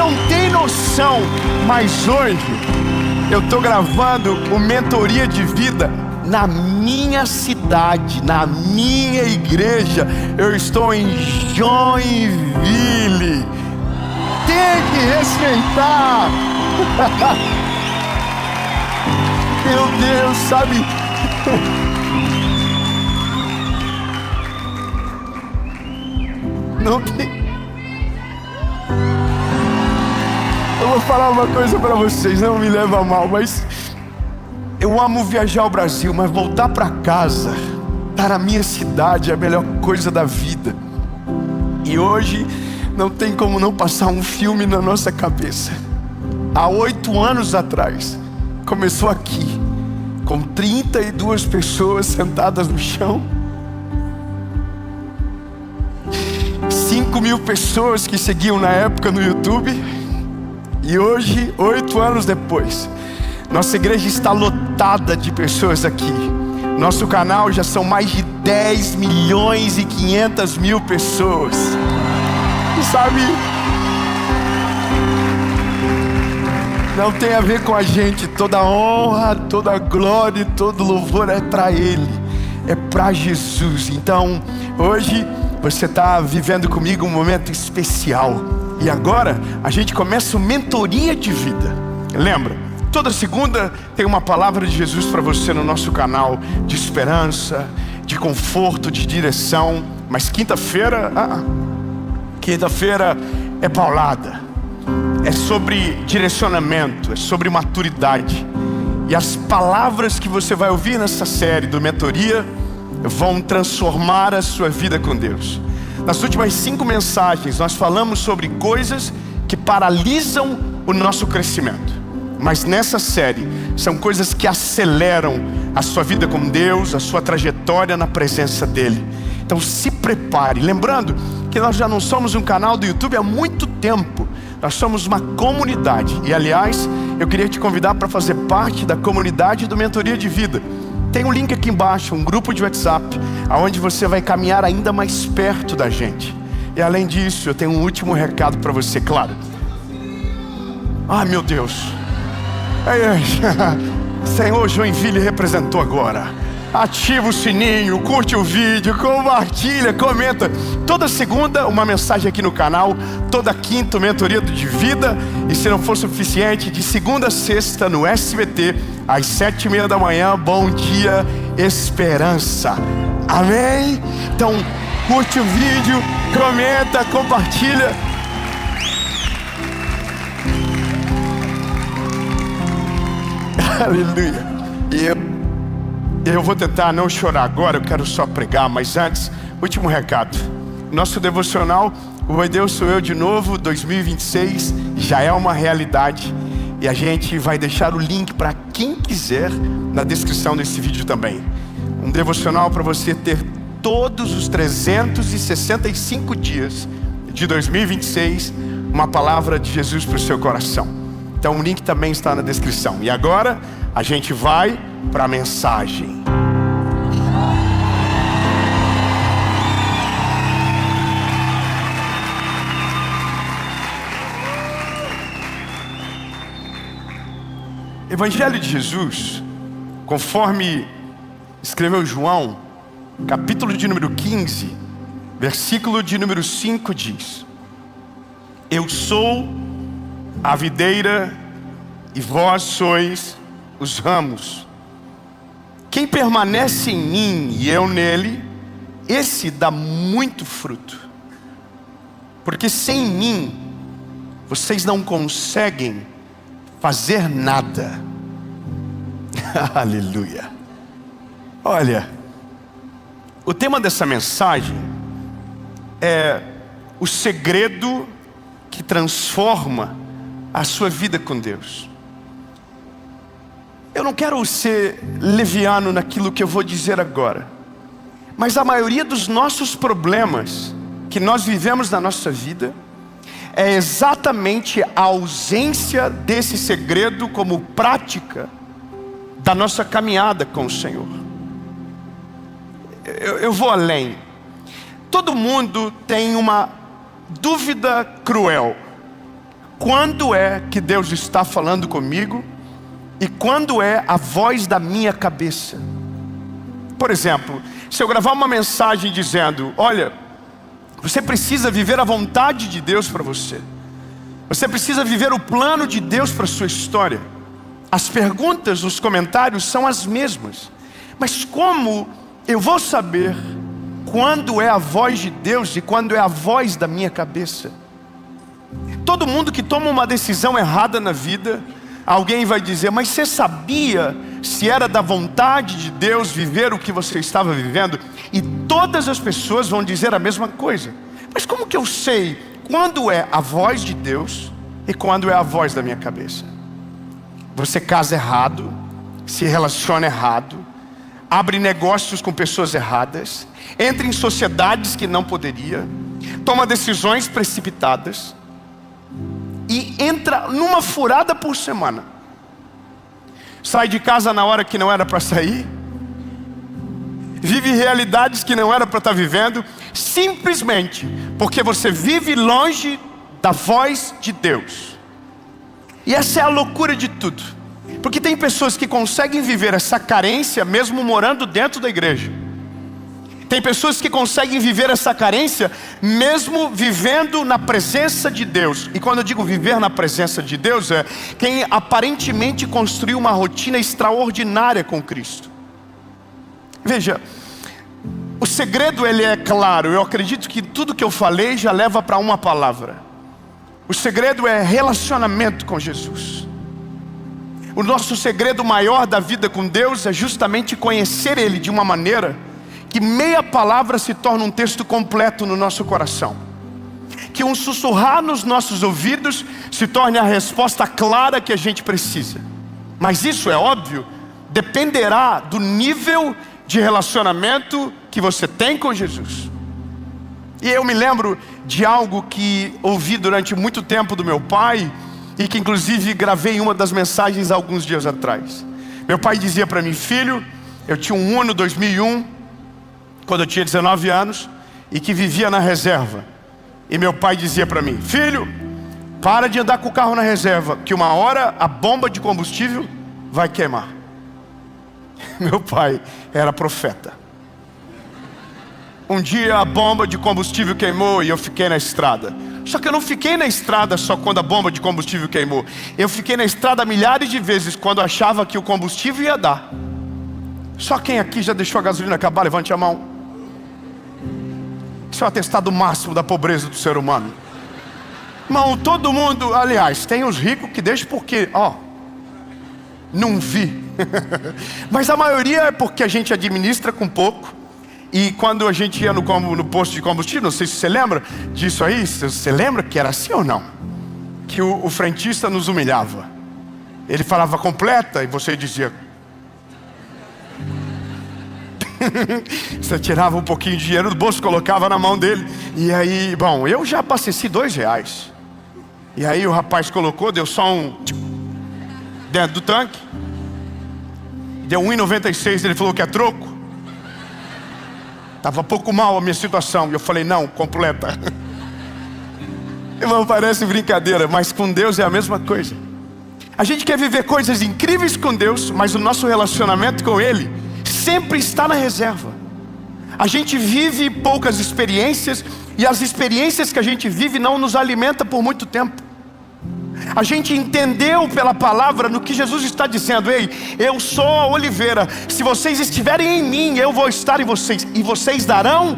não tem noção, mas hoje eu estou gravando o Mentoria de Vida na minha cidade, na minha igreja. Eu estou em Joinville. Tem que respeitar. Meu Deus, sabe? Não tem. Eu vou falar uma coisa para vocês, não me leva a mal, mas eu amo viajar ao Brasil, mas voltar para casa, estar na minha cidade é a melhor coisa da vida. E hoje não tem como não passar um filme na nossa cabeça. Há 8 anos atrás, começou aqui, com 32 pessoas sentadas no chão, 5.000 pessoas que seguiam na época no YouTube. E hoje, 8 anos depois, nossa igreja está lotada de pessoas aqui. Nosso canal já são mais de 10.500.000 pessoas. E sabe, não tem a ver com a gente. Toda honra, toda glória, todo louvor é para Ele, é para Jesus. Então, hoje você está vivendo comigo um momento especial. E agora a gente começa o Mentoria de Vida. Lembra? Toda segunda tem uma palavra de Jesus para você no nosso canal, de esperança, de conforto, de direção. Mas quinta-feira é paulada. É sobre direcionamento, é sobre maturidade. E as palavras que você vai ouvir nessa série do Mentoria vão transformar a sua vida com Deus. Nas últimas 5 mensagens nós falamos sobre coisas que paralisam o nosso crescimento. Mas nessa série são coisas que aceleram a sua vida com Deus, a sua trajetória na presença dEle. Então se prepare. Lembrando que nós já não somos um canal do YouTube há muito tempo. Nós somos uma comunidade. E aliás, eu queria te convidar para fazer parte da comunidade do Mentoria de Vida. Tem um link aqui embaixo, um grupo de WhatsApp, onde você vai caminhar ainda mais perto da gente. E além disso, eu tenho um último recado para você, claro. Ai meu Deus. Senhor, Joinville representou agora. Ativa o sininho, curte o vídeo, compartilha, comenta. Toda segunda uma mensagem aqui no canal. Toda quinta Mentoria de Vida. E se não for suficiente, de segunda a sexta no SBT, às 7h30 da manhã. Bom dia, Esperança. Amém? Então curte o vídeo, comenta, compartilha. Aleluia. E eu vou tentar não chorar agora, eu quero só pregar. Mas antes, último recado. Nosso devocional, o Oi Deus Sou Eu de Novo 2026, já é uma realidade. E a gente vai deixar o link para quem quiser na descrição desse vídeo também. Um devocional para você ter todos os 365 dias de 2026, uma palavra de Jesus para o seu coração. Então o link também está na descrição. E agora a gente vai para a mensagem. Evangelho de Jesus, conforme escreveu João, capítulo de número 15, versículo de número 5 diz: Eu sou a videira e vós sois os ramos. Quem permanece em mim e eu nele, esse dá muito fruto. Porque sem mim, vocês não conseguem fazer nada. Aleluia. Olha, o tema dessa mensagem é o segredo que transforma a sua vida com Deus. Eu não quero ser leviano naquilo que eu vou dizer agora, mas a maioria dos nossos problemas que nós vivemos na nossa vida é exatamente a ausência desse segredo como prática da nossa caminhada com o Senhor. Eu vou além. Todo mundo tem uma dúvida cruel. quando é que Deus está falando comigo e quando é a voz da minha cabeça. Por exemplo, se eu gravar uma mensagem dizendo: olha, você precisa viver a vontade de Deus para você. Você precisa viver o plano de Deus para a sua história. As perguntas, os comentários são as mesmas. Mas como eu vou saber quando é a voz de Deus e quando é a voz da minha cabeça? Todo mundo que toma uma decisão errada na vida, alguém vai dizer: mas você sabia se era da vontade de Deus viver o que você estava vivendo? E todas as pessoas vão dizer a mesma coisa. Mas como que eu sei quando é a voz de Deus e quando é a voz da minha cabeça? Você casa errado, se relaciona errado, abre negócios com pessoas erradas, entra em sociedades que não poderia, toma decisões precipitadas e entra numa furada por semana. Sai de casa na hora que não era para sair, vive realidades que não era para estar vivendo, simplesmente porque você vive longe da voz de Deus. E essa é a loucura de tudo, porque tem pessoas que conseguem viver essa carência mesmo morando dentro da igreja. Tem pessoas que conseguem viver essa carência mesmo vivendo na presença de Deus. E quando eu digo viver na presença de Deus, é quem aparentemente construiu uma rotina extraordinária com Cristo. Veja, o segredo ele é claro. Eu acredito que tudo que eu falei já leva para uma palavra. O segredo é relacionamento com Jesus. O nosso segredo maior da vida com Deus é justamente conhecer Ele de uma maneira que meia palavra se torna um texto completo no nosso coração. Que um sussurrar nos nossos ouvidos se torne a resposta clara que a gente precisa. Mas isso, é óbvio, dependerá do nível de relacionamento que você tem com Jesus. E eu me lembro de algo que ouvi durante muito tempo do meu pai, e que inclusive gravei em uma das mensagens alguns dias atrás. Meu pai dizia para mim: filho, eu tinha um Uno 2001, quando eu tinha 19 anos, e que vivia na reserva. E meu pai dizia para mim: filho, para de andar com o carro na reserva, que uma hora a bomba de combustível vai queimar. Meu pai era profeta. Um dia a bomba de combustível queimou e eu fiquei na estrada. Só que eu não fiquei na estrada só quando a bomba de combustível queimou. Eu fiquei na estrada milhares de vezes quando achava que o combustível ia dar. Só quem aqui já deixou a gasolina acabar? Levante a mão. Isso é o atestado máximo da pobreza do ser humano. Irmão, todo mundo, aliás, tem os ricos que deixam porque, não vi. Mas a maioria é porque a gente administra com pouco. E quando a gente ia no posto de combustível, não sei se você lembra disso aí, você lembra que era assim ou não? Que o frentista nos humilhava. Ele falava completa e você dizia... Você tirava um pouquinho de dinheiro do bolso, colocava na mão dele. E aí, bom, eu já abasteci R$2. E aí o rapaz colocou, deu só um... dentro do tanque. Deu R$1,96, ele falou que é troco. Estava pouco mal a minha situação. E eu falei: não, completa. Irmão, parece brincadeira, mas com Deus é a mesma coisa. A gente quer viver coisas incríveis com Deus, mas o nosso relacionamento com Ele sempre está na reserva. A gente vive poucas experiências, e as experiências que a gente vive não nos alimentam por muito tempo. A gente entendeu pela palavra no que Jesus está dizendo: ei, eu sou a oliveira, se vocês estiverem em mim, eu vou estar em vocês, e vocês darão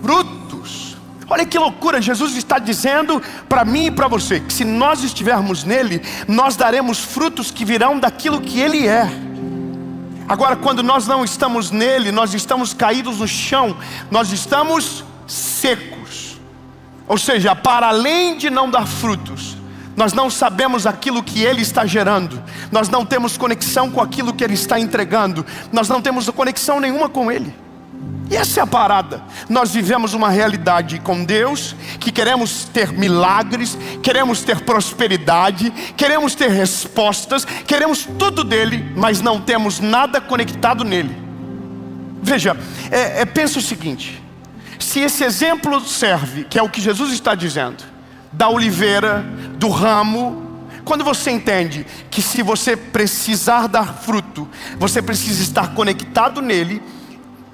frutos. Olha que loucura, Jesus está dizendo para mim e para você, que se nós estivermos nele, nós daremos frutos que virão daquilo que ele é. Agora, quando nós não estamos nele, nós estamos caídos no chão, nós estamos secos. Ou seja, para além de não dar frutos, nós não sabemos aquilo que Ele está gerando. Nós não temos conexão com aquilo que Ele está entregando. Nós não temos conexão nenhuma com Ele. E essa é a parada. Nós vivemos uma realidade com Deus, que queremos ter milagres, queremos ter prosperidade, queremos ter respostas, queremos tudo dEle, mas não temos nada conectado nele. Veja, pensa o seguinte: se esse exemplo serve, que é o que Jesus está dizendo, da oliveira, do ramo, quando você entende que se você precisar dar fruto, você precisa estar conectado nele,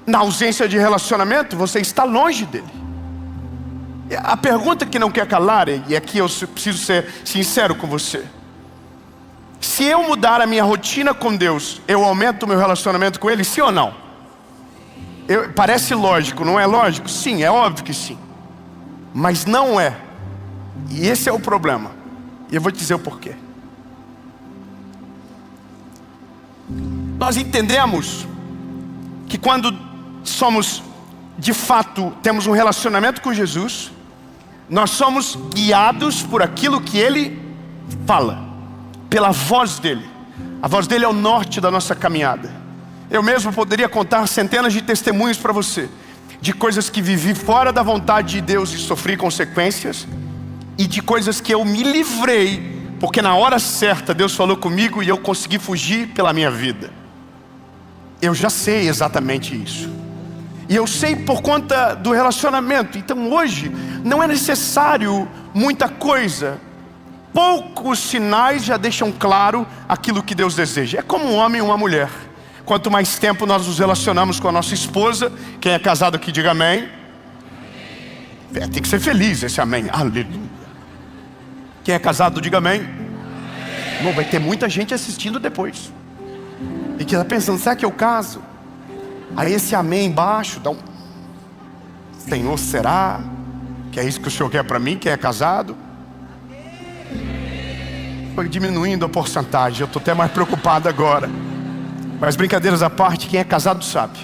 na ausência de relacionamento, você está longe dele. A pergunta que não quer calar, e aqui eu preciso ser sincero com você: se eu mudar a minha rotina com Deus, eu aumento o meu relacionamento com Ele, sim ou não? Parece lógico, não é lógico? Sim, é óbvio que sim. Mas não é. E esse é o problema. E eu vou te dizer o porquê. Nós entendemos que quando somos, de fato, temos um relacionamento com Jesus, nós somos guiados por aquilo que Ele fala, pela voz dEle. A voz dEle é o norte da nossa caminhada. Eu mesmo poderia contar centenas de testemunhos para você, de coisas que vivi fora da vontade de Deus e sofri consequências, e de coisas que eu me livrei, porque na hora certa Deus falou comigo e eu consegui fugir pela minha vida. Eu já sei exatamente isso. E eu sei por conta do relacionamento. Então hoje não é necessário muita coisa. Poucos sinais já deixam claro aquilo que Deus deseja. É como um homem e uma mulher. Quanto mais tempo nós nos relacionamos com a nossa esposa, quem é casado aqui diga amém. Tem que ser feliz esse amém. Aleluia. Quem é casado diga amém. Bom, vai ter muita gente assistindo depois e que está pensando, será que eu caso? Aí esse amém embaixo dá um: Senhor, será que é isso que o Senhor quer para mim, que é casado? Foi diminuindo a porcentagem, eu estou até mais preocupado agora. Mas brincadeiras à parte, quem é casado sabe.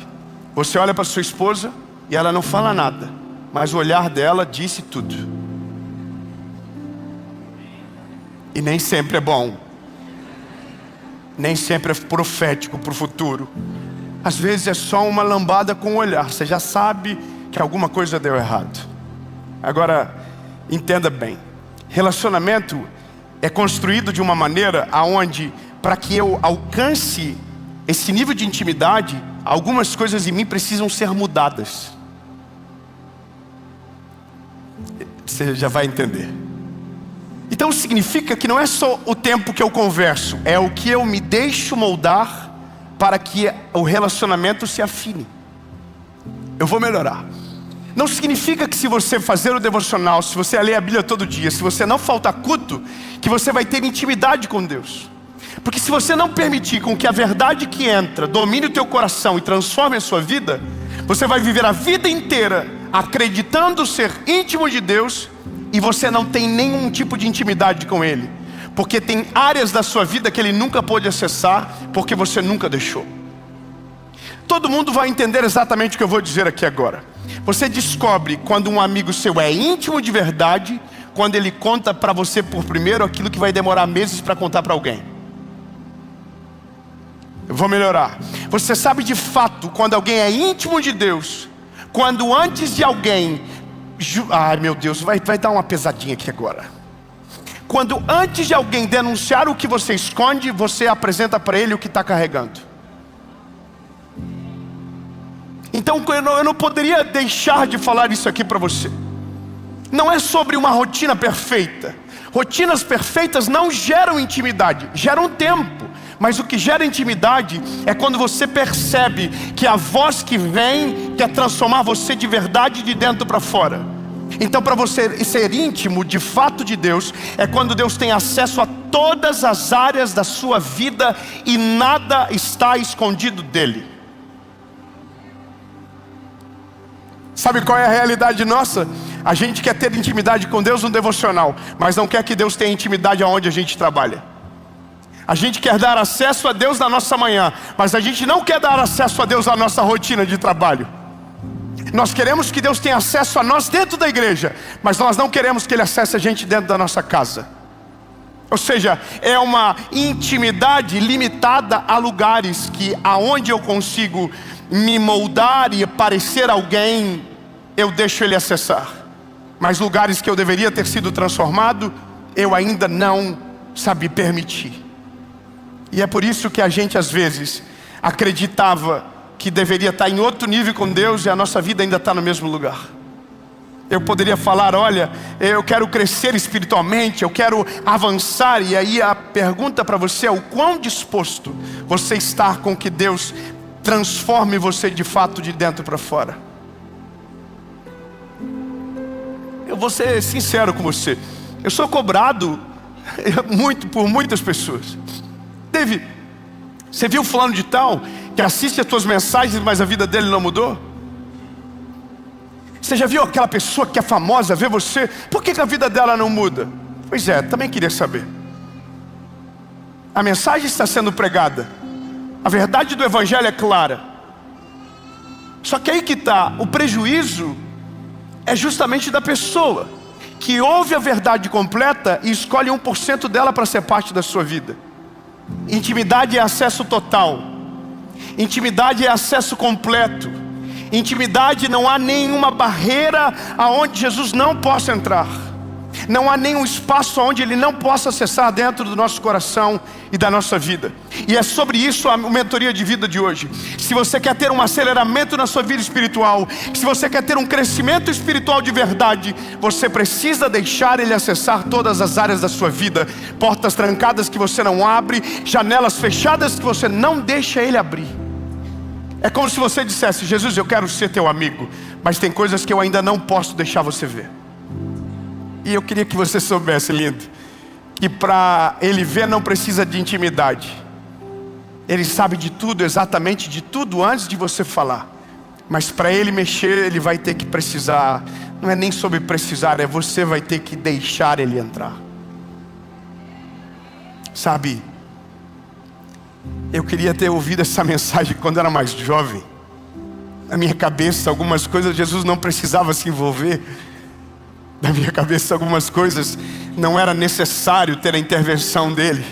Você olha para sua esposa e ela não fala nada, mas o olhar dela disse tudo. E nem sempre é bom. Nem sempre é profético para o futuro. Às vezes é só uma lambada com o olhar. Você já sabe que alguma coisa deu errado. Agora, entenda bem. Relacionamento é construído de uma maneira aonde, para que eu alcance esse nível de intimidade, algumas coisas em mim precisam ser mudadas. Você já vai entender. Então significa que não é só o tempo que eu converso, é o que eu me deixo moldar para que o relacionamento se afine. Eu vou melhorar. Não significa que se você fazer o devocional, se você ler a Bíblia todo dia, se você não faltar culto, que você vai ter intimidade com Deus. Porque se você não permitir com que a verdade que entra domine o teu coração e transforme a sua vida, você vai viver a vida inteira acreditando ser íntimo de Deus, e você não tem nenhum tipo de intimidade com Ele, porque tem áreas da sua vida que Ele nunca pôde acessar, porque você nunca deixou. Todo mundo vai entender exatamente o que eu vou dizer aqui agora. Você descobre quando um amigo seu é íntimo de verdade, quando ele conta para você por primeiro aquilo que vai demorar meses para contar para alguém. Eu vou melhorar. Você sabe de fato quando alguém é íntimo de Deus, quando antes de alguém... Ai meu Deus, vai dar uma pesadinha aqui agora. Quando antes de alguém denunciar o que você esconde, você apresenta para ele o que está carregando. Então eu não poderia deixar de falar isso aqui para você. Não é sobre uma rotina perfeita. Rotinas perfeitas não geram intimidade, geram tempo. Mas o que gera intimidade é quando você percebe que a voz que vem quer transformar você de verdade de dentro para fora. Então, para você ser íntimo de fato de Deus, é quando Deus tem acesso a todas as áreas da sua vida e nada está escondido dele. Sabe qual é a realidade nossa? A gente quer ter intimidade com Deus no devocional, mas não quer que Deus tenha intimidade aonde a gente trabalha. A gente quer dar acesso a Deus na nossa manhã, mas a gente não quer dar acesso a Deus na nossa rotina de trabalho. Nós queremos que Deus tenha acesso a nós dentro da igreja, mas nós não queremos que Ele acesse a gente dentro da nossa casa. Ou seja, é uma intimidade limitada a lugares que aonde eu consigo me moldar e parecer alguém, eu deixo Ele acessar. Mas lugares que eu deveria ter sido transformado, eu ainda não permitir. E é por isso que a gente às vezes acreditava que deveria estar em outro nível com Deus e a nossa vida ainda está no mesmo lugar. Eu poderia falar, olha, eu quero crescer espiritualmente, eu quero avançar. E aí a pergunta para você é o quão disposto você está com que Deus transforme você de fato de dentro para fora. Eu vou ser sincero com você. Eu sou cobrado muito por muitas pessoas. David, você viu fulano de tal que assiste as tuas mensagens, mas a vida dele não mudou? Você já viu aquela pessoa que é famosa, vê você, por que a vida dela não muda? Pois é, também queria saber. A mensagem está sendo pregada, a verdade do evangelho é clara. Só que aí que está, o prejuízo é justamente da pessoa que ouve a verdade completa e escolhe 1% dela para ser parte da sua vida. Intimidade é acesso total. Intimidade é acesso completo. Intimidade, não há nenhuma barreira aonde Jesus não possa entrar. Não há nenhum espaço onde Ele não possa acessar dentro do nosso coração e da nossa vida. E é sobre isso a mentoria de vida de hoje. Se você quer ter um aceleramento na sua vida espiritual, se você quer ter um crescimento espiritual de verdade, você precisa deixar Ele acessar todas as áreas da sua vida. Portas trancadas que você não abre, janelas fechadas que você não deixa Ele abrir. É como se você dissesse, Jesus, eu quero ser teu amigo, mas tem coisas que eu ainda não posso deixar você ver. E eu queria que você soubesse, lindo, que para Ele ver não precisa de intimidade. Ele sabe de tudo, exatamente de tudo antes de você falar. Mas para Ele mexer, Ele vai ter que precisar. Não é nem sobre precisar, é você vai ter que deixar Ele entrar. Sabe, eu queria ter ouvido essa mensagem quando era mais jovem. Na minha cabeça, algumas coisas Jesus não precisava se envolver. Na minha cabeça, algumas coisas não era necessário ter a intervenção dele.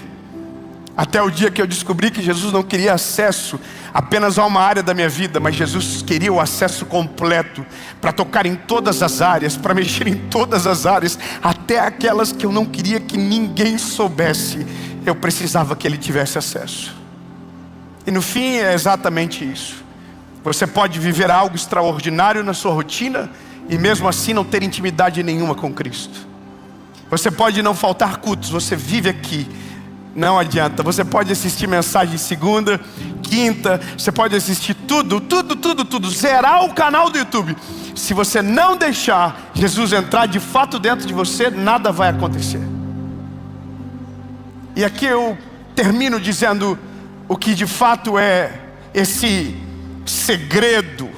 Até o dia que eu descobri que Jesus não queria acesso apenas a uma área da minha vida, mas Jesus queria o acesso completo, para tocar em todas as áreas, para mexer em todas as áreas, até aquelas que eu não queria que ninguém soubesse. Eu precisava que Ele tivesse acesso. E no fim é exatamente isso. Você pode viver algo extraordinário na sua rotina e mesmo assim não ter intimidade nenhuma com Cristo. Você pode não faltar cultos, você vive aqui, não adianta. Você pode assistir mensagem segunda, quinta, você pode assistir tudo, zerar o canal do YouTube. Se você não deixar Jesus entrar de fato dentro de você, nada vai acontecer. E aqui eu termino dizendo o que de fato é esse segredo.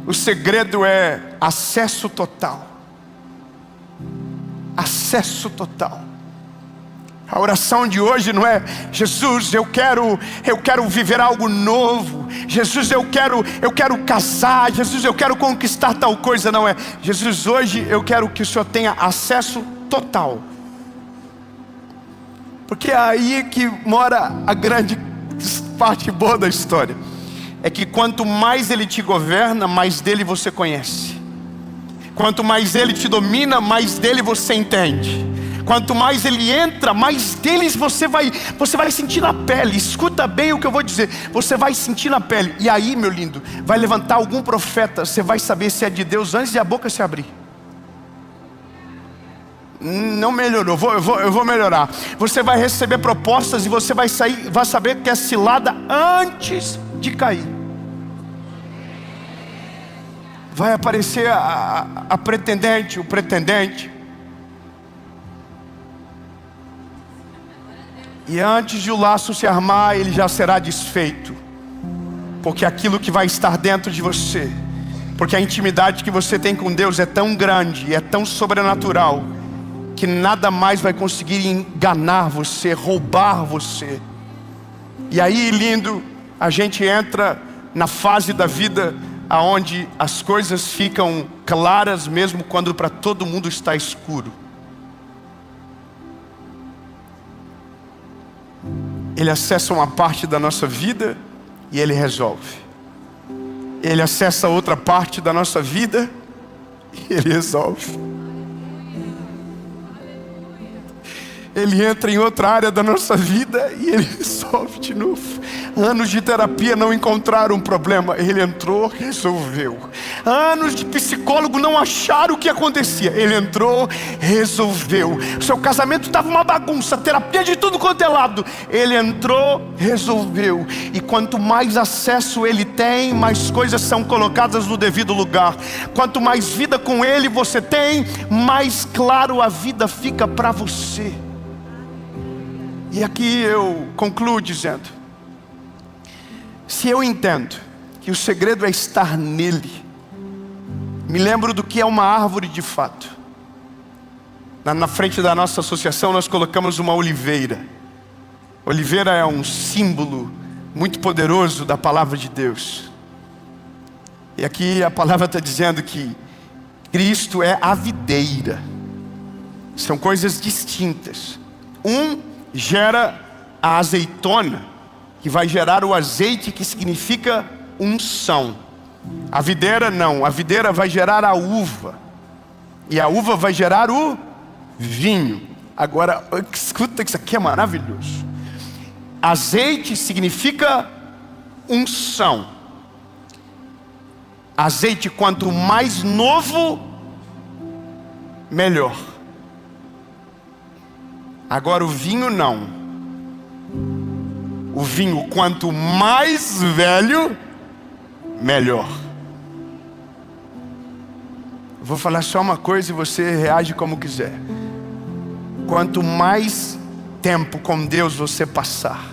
O segredo é acesso total. Acesso total. A oração de hoje não é Jesus, eu quero viver algo novo. Jesus, eu quero casar. Jesus, eu quero conquistar tal coisa. Não é Jesus, hoje eu quero que o Senhor tenha acesso total. Porque é aí que mora a grande parte boa da história. É que quanto mais Ele te governa, mais dele você conhece. Quanto mais Ele te domina, mais dele você entende. Quanto mais Ele entra, mais deles você vai sentir na pele. Escuta bem o que eu vou dizer. Você vai sentir na pele. E aí, meu lindo, vai levantar algum profeta. Você vai saber se é de Deus antes de a boca se abrir. Não melhorou, eu vou melhorar. Você vai receber propostas e você vai saber que é cilada antes de cair. Vai aparecer a pretendente, o pretendente. E antes de o laço se armar, ele já será desfeito. Porque aquilo que vai estar dentro de você, porque a intimidade que você tem com Deus é tão grande, é tão sobrenatural, que nada mais vai conseguir enganar você, roubar você. E aí, lindo, a gente entra na fase da vida aonde as coisas ficam claras mesmo quando para todo mundo está escuro. Ele acessa uma parte da nossa vida e Ele resolve. Ele acessa outra parte da nossa vida e Ele resolve. Ele entra em outra área da nossa vida e Ele resolve de novo. Anos de terapia não encontraram um problema. Ele entrou, resolveu. Anos de psicólogo não acharam o que acontecia. Ele entrou, resolveu. Seu casamento estava uma bagunça, terapia de tudo quanto é lado. Ele entrou, resolveu. E quanto mais acesso ele tem, mais coisas são colocadas no devido lugar. Quanto mais vida com ele você tem, mais claro a vida fica para você. E aqui eu concluo dizendo: se eu entendo que o segredo é estar nele, me lembro do que é uma árvore de fato. Na frente da nossa associação nós colocamos uma oliveira. Oliveira é um símbolo muito poderoso da palavra de Deus. E aqui a palavra está dizendo que Cristo é a videira. São coisas distintas. Um gera a azeitona, que vai gerar o azeite, que significa unção. A videira não, a videira vai gerar a uva. E a uva vai gerar o vinho. Agora, escuta que isso aqui é maravilhoso. Azeite significa unção. Azeite, quanto mais novo, melhor. Agora o vinho não. O vinho, quanto mais velho, melhor. Vou falar só uma coisa e você reage como quiser. Quanto mais tempo com Deus você passar,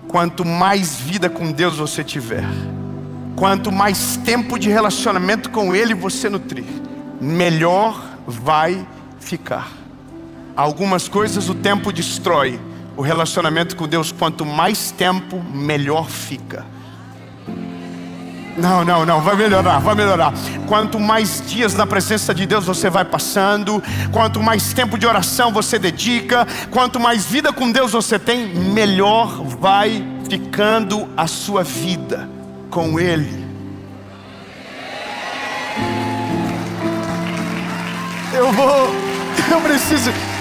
quanto mais vida com Deus você tiver, quanto mais tempo de relacionamento com Ele você nutrir, melhor vai ficar. Algumas coisas o tempo destrói. O relacionamento com Deus, quanto mais tempo, melhor fica. Não, vai melhorar. Quanto mais dias na presença de Deus você vai passando, quanto mais tempo de oração você dedica, quanto mais vida com Deus você tem, melhor vai ficando a sua vida com Ele.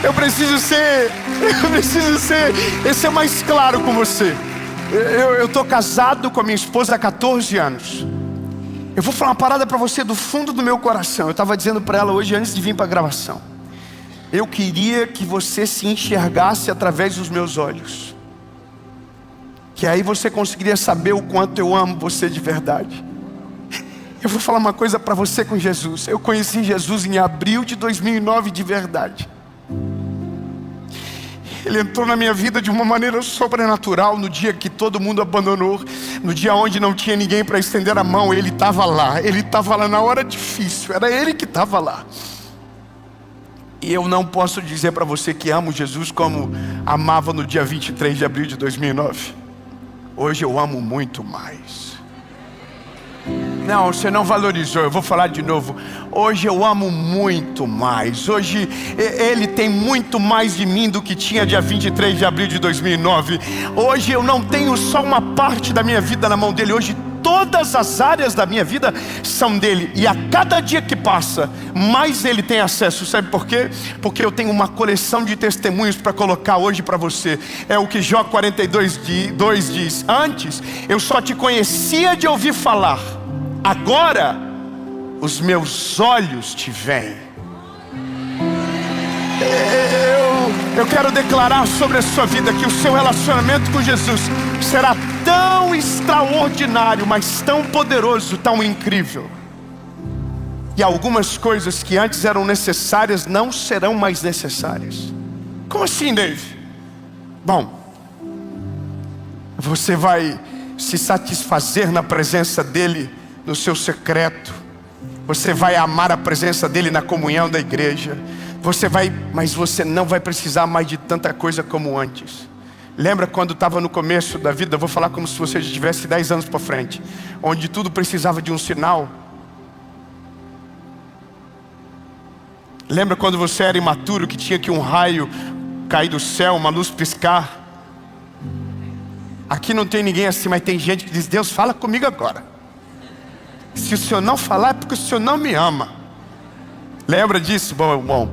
Eu preciso ser mais claro com você. Eu estou casado com a minha esposa há 14 anos. Eu vou falar uma parada para você do fundo do meu coração. Eu estava dizendo para ela hoje, antes de vir para a gravação, eu queria que você se enxergasse através dos meus olhos, que aí você conseguiria saber o quanto eu amo você de verdade. Eu vou falar uma coisa para você com Jesus. Eu conheci Jesus em abril de 2009 de verdade. Ele entrou na minha vida de uma maneira sobrenatural. No dia que todo mundo abandonou, no dia onde não tinha ninguém para estender a mão, Ele estava lá. Ele estava lá na hora difícil, era Ele que estava lá. E eu não posso dizer para você que amo Jesus como amava no dia 23 de abril de 2009. Hoje eu amo muito mais. Não, você não valorizou, eu vou falar de novo. Hoje eu amo muito mais. Hoje Ele tem muito mais de mim do que tinha dia 23 de abril de 2009. Hoje eu não tenho só uma parte da minha vida na mão dEle. Hoje todas as áreas da minha vida são dEle. E a cada dia que passa, mais Ele tem acesso. Sabe por quê? Porque eu tenho uma coleção de testemunhos para colocar hoje para você. É o que Jó 42:2 diz. Antes eu só te conhecia de ouvir falar, agora os meus olhos te veem. Eu quero declarar sobre a sua vida que o seu relacionamento com Jesus será tão extraordinário, mas tão poderoso, tão incrível. E algumas coisas que antes eram necessárias não serão mais necessárias. Como assim, Dave? Bom, você vai se satisfazer na presença dEle no seu secreto. Você vai amar a presença dEle na comunhão da igreja. Mas você não vai precisar mais de tanta coisa como antes. Lembra quando estava no começo da vida? Eu vou falar como se você já tivesse 10 anos para frente, onde tudo precisava de um sinal. Lembra quando você era imaturo, que tinha que um raio cair do céu, uma luz piscar? Aqui não tem ninguém assim, mas tem gente que diz: Deus, fala comigo agora. Se o Senhor não falar, é porque o Senhor não me ama. Lembra disso? Bom,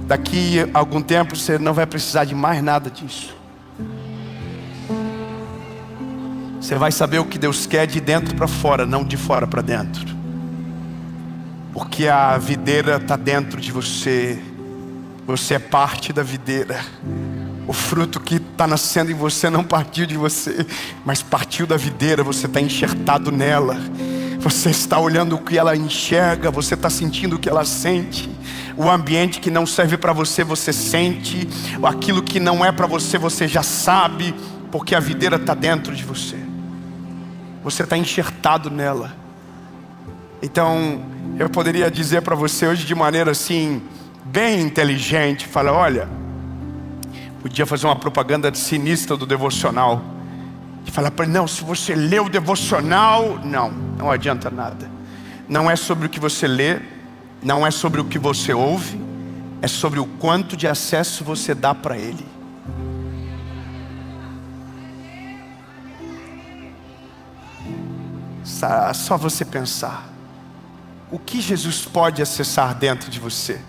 daqui a algum tempo você não vai precisar de mais nada disso. Você vai saber o que Deus quer de dentro para fora, não de fora para dentro. Porque a videira está dentro de você. Você é parte da videira. O fruto que está nascendo em você não partiu de você, mas partiu da videira. Você está enxertado nela. Você está olhando o que ela enxerga. Você está sentindo o que ela sente. O ambiente que não serve para você, você sente. Aquilo que não é para você, você já sabe. Porque a videira está dentro de você. Você está enxertado nela. Então, eu poderia dizer para você hoje de maneira assim, bem inteligente. Fala, olha, podia fazer uma propaganda sinistra do devocional. E falar para ele, não, se você lê o devocional, não adianta nada. Não é sobre o que você lê, não é sobre o que você ouve, é sobre o quanto de acesso você dá para ele. Só você pensar. O que Jesus pode acessar dentro de você?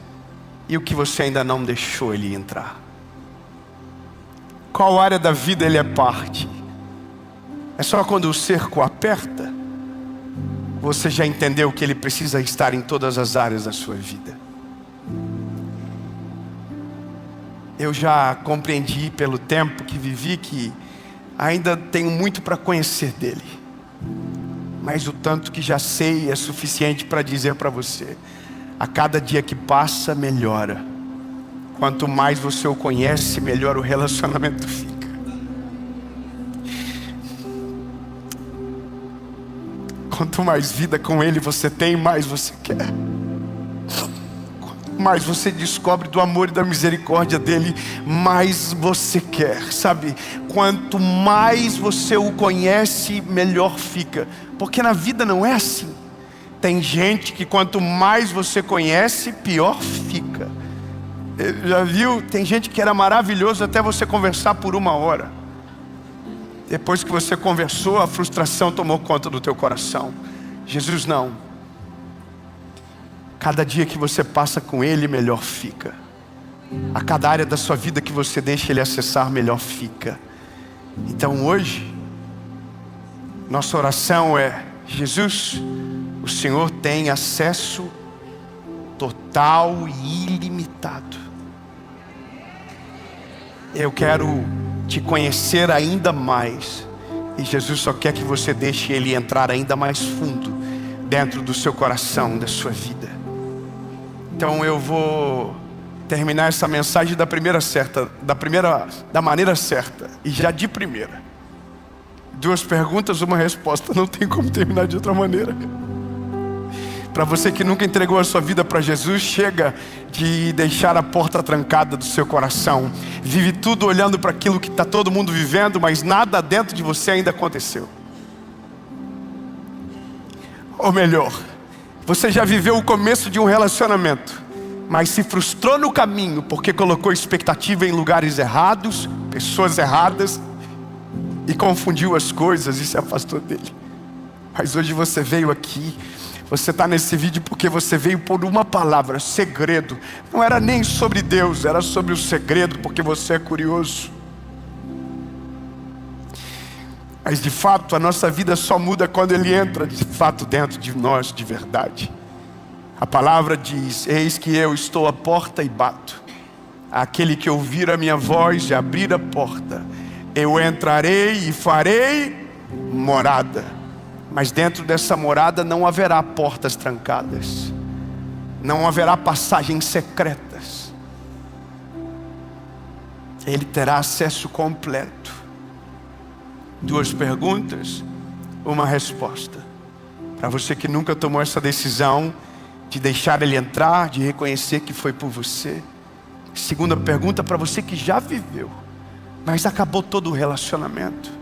E o que você ainda não deixou ele entrar? Qual área da vida ele é parte? É só quando o cerco aperta, você já entendeu que ele precisa estar em todas as áreas da sua vida. Eu já compreendi pelo tempo que vivi que ainda tenho muito para conhecer dele. Mas o tanto que já sei é suficiente para dizer para você: a cada dia que passa, melhora. Quanto mais você o conhece, melhor o relacionamento fica. Quanto mais vida com ele você tem, mais você quer. Quanto mais você descobre do amor e da misericórdia dele, mais você quer, sabe? Quanto mais você o conhece, melhor fica. Porque na vida não é assim. Tem gente que quanto mais você conhece, pior fica. Já viu? Tem gente que era maravilhoso até você conversar por 1 hora. Depois que você conversou, a frustração tomou conta do teu coração. Jesus não. Cada dia que você passa com ele, melhor fica. A cada área da sua vida que você deixa ele acessar, melhor fica. Então hoje, nossa oração é: Jesus, o Senhor tem acesso total e ilimitado. Eu quero te conhecer ainda mais. E Jesus só quer que você deixe ele entrar ainda mais fundo dentro do seu coração, da sua vida. Então eu vou terminar essa mensagem da maneira certa. E já de primeira. 2 perguntas, 1 resposta. Não tem como terminar de outra maneira. Para você que nunca entregou a sua vida para Jesus, chega de deixar a porta trancada do seu coração. Vive tudo olhando para aquilo que está todo mundo vivendo, mas nada dentro de você ainda aconteceu. Ou melhor, você já viveu o começo de um relacionamento, mas se frustrou no caminho porque colocou expectativa em lugares errados, pessoas erradas, e confundiu as coisas e se afastou dele. Mas hoje você veio aqui. Você está nesse vídeo porque você veio por uma palavra: segredo. Não era nem sobre Deus, era sobre o segredo, porque você é curioso. Mas de fato a nossa vida só muda quando ele entra de fato dentro de nós de verdade. A palavra diz: eis que eu estou à porta e bato. Aquele que ouvir a minha voz e abrir a porta, eu entrarei e farei morada. Mas dentro dessa morada não haverá portas trancadas. Não haverá passagens secretas. Ele terá acesso completo. 2 perguntas, 1 resposta. Para você que nunca tomou essa decisão de deixar ele entrar, de reconhecer que foi por você. 2ª pergunta, para você que já viveu, mas acabou todo o relacionamento.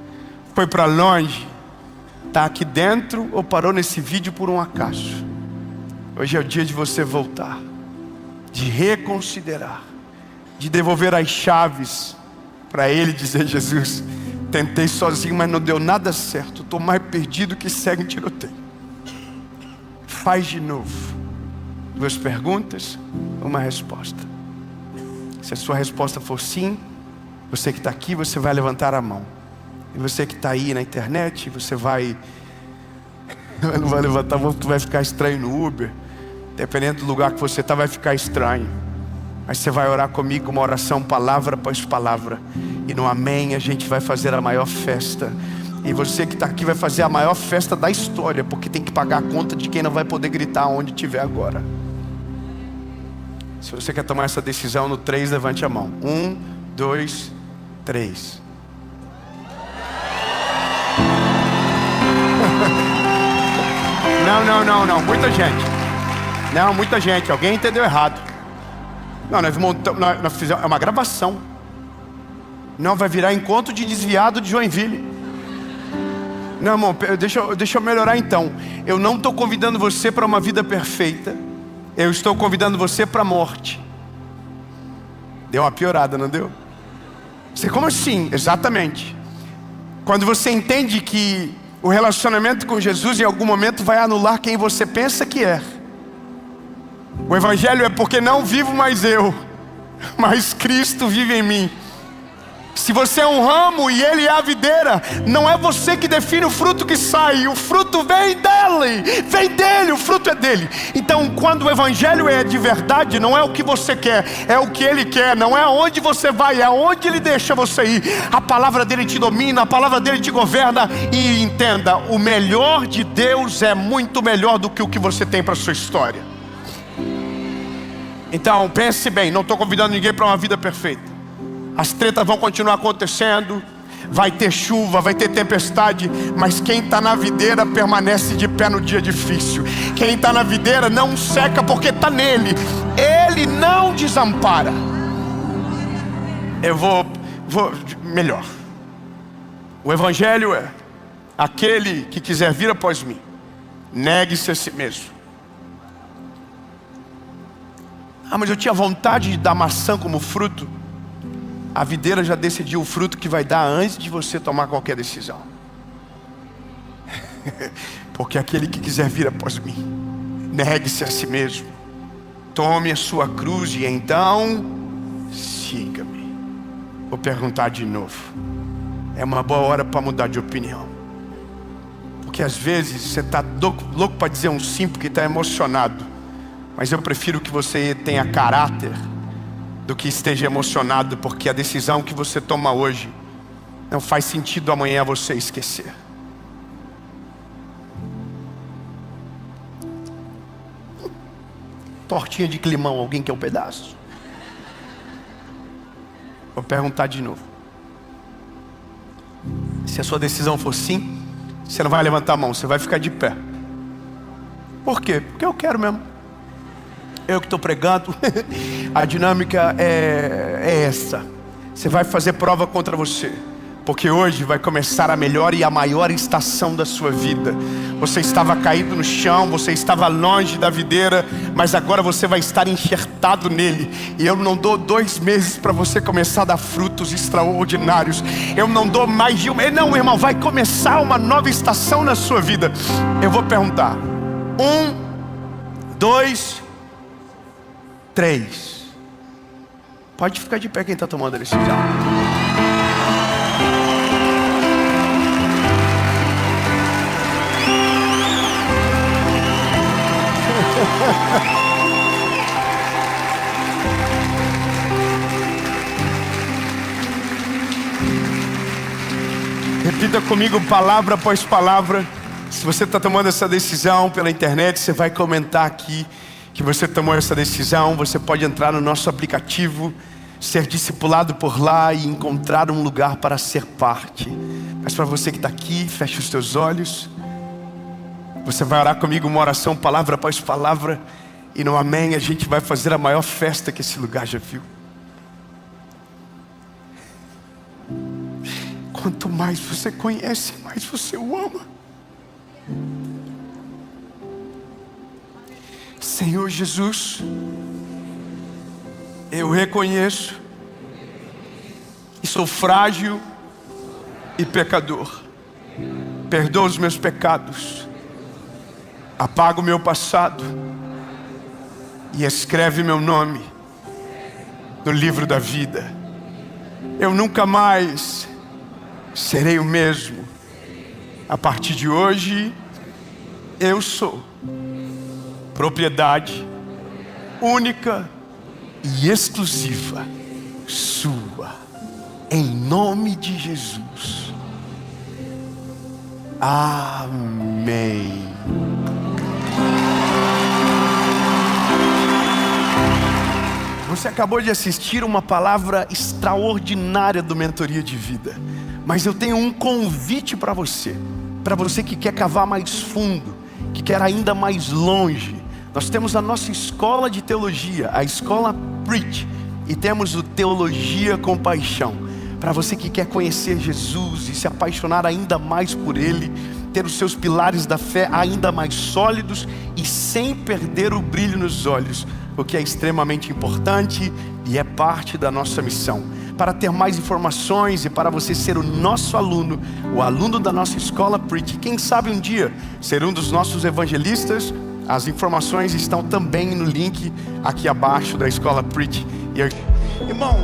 Foi para longe. Está aqui dentro ou parou nesse vídeo por um acaso? Hoje é o dia de você voltar, de reconsiderar, de devolver as chaves para ele dizer: Jesus, tentei sozinho, mas não deu nada certo. Estou mais perdido que cego em tiroteio. Faz de novo. 2 perguntas, 1 resposta. Se a sua resposta for sim, você que está aqui, você vai levantar a mão. E você que está aí na internet, você não vai levantar a mão porque vai ficar estranho no Uber. Dependendo do lugar que você está, vai ficar estranho. Mas você vai orar comigo uma oração, palavra após palavra. E no amém a gente vai fazer a maior festa. E você que está aqui vai fazer a maior festa da história, porque tem que pagar a conta de quem não vai poder gritar onde estiver agora. Se você quer tomar essa decisão no 3, levante a mão. 1, 2, 3. Não, muita gente. Não, muita gente, alguém entendeu errado. Não, nós fizemos, é uma gravação. Não, vai virar encontro de desviado de Joinville. Não, irmão, deixa eu melhorar então. Eu não estou convidando você para uma vida perfeita. Eu estou convidando você para a morte. Deu uma piorada, não deu? Você, como assim? Exatamente. Quando você entende que o relacionamento com Jesus em algum momento vai anular quem você pensa que é. O Evangelho é porque não vivo mais eu, mas Cristo vive em mim. Se você é um ramo e Ele é a videira, não é você que define o fruto que sai. O fruto vem dele, o fruto é dele. Então quando o Evangelho é de verdade, não é o que você quer, é o que Ele quer. Não é aonde você vai, é aonde Ele deixa você ir. A palavra dele te domina, a palavra dele te governa. E entenda, o melhor de Deus é muito melhor do que o que você tem para a sua história. Então pense bem, não estou convidando ninguém para uma vida perfeita. As tretas vão continuar acontecendo, vai ter chuva, vai ter tempestade, mas quem está na videira permanece de pé no dia difícil. Quem está na videira não seca porque está nele. Ele não desampara. Eu vou melhor. O Evangelho é: aquele que quiser vir após mim, negue-se a si mesmo. Ah, mas eu tinha vontade de dar maçã como fruto. A videira já decidiu o fruto que vai dar antes de você tomar qualquer decisão. Porque aquele que quiser vir após mim, negue-se a si mesmo, tome a sua cruz e então siga-me. Vou perguntar de novo. É uma boa hora para mudar de opinião. Porque às vezes você está louco para dizer um sim porque está emocionado. Mas eu prefiro que você tenha caráter do que esteja emocionado, porque a decisão que você toma hoje não faz sentido amanhã você esquecer. Tortinha de climão, alguém quer um pedaço? Vou perguntar de novo. Se a sua decisão for sim, você não vai levantar a mão, você vai ficar de pé. Por quê? Porque eu quero mesmo. Eu que estou pregando. A dinâmica é essa. Você vai fazer prova contra você, porque hoje vai começar a melhor e a maior estação da sua vida. Você estava caído no chão, você estava longe da videira, mas agora você vai estar enxertado nele. E eu não dou 2 meses para você começar a dar frutos extraordinários. Eu não dou mais de não, irmão, vai começar uma nova estação na sua vida. Eu vou perguntar: 1, 2, 3. Pode ficar de pé quem está tomando a decisão. Repita comigo palavra após palavra. Se você está tomando essa decisão pela internet, você vai comentar aqui que você tomou essa decisão. Você pode entrar no nosso aplicativo, ser discipulado por lá e encontrar um lugar para ser parte. Mas para você que está aqui, feche os teus olhos. Você vai orar comigo uma oração, palavra após palavra. E no amém a gente vai fazer a maior festa que esse lugar já viu. Quanto mais você conhece, mais você o ama. Senhor Jesus, eu reconheço que sou frágil e pecador. Perdoa os meus pecados, apaga o meu passado e escreve meu nome no livro da vida. Eu nunca mais serei o mesmo. A partir de hoje, eu sou propriedade única e exclusiva sua, em nome de Jesus. Amém. Você acabou de assistir uma palavra extraordinária do Mentoria de Vida. Mas eu tenho um convite para você que quer cavar mais fundo, que quer ainda mais longe. Nós temos a nossa escola de teologia, a escola Preach, e temos o Teologia com Paixão. Para você que quer conhecer Jesus e se apaixonar ainda mais por Ele, ter os seus pilares da fé ainda mais sólidos e sem perder o brilho nos olhos, o que é extremamente importante e é parte da nossa missão. Para ter mais informações e para você ser o nosso aluno, o aluno da nossa escola Preach, quem sabe um dia ser um dos nossos evangelistas, as informações estão também no link aqui abaixo da escola Preach. Irmão,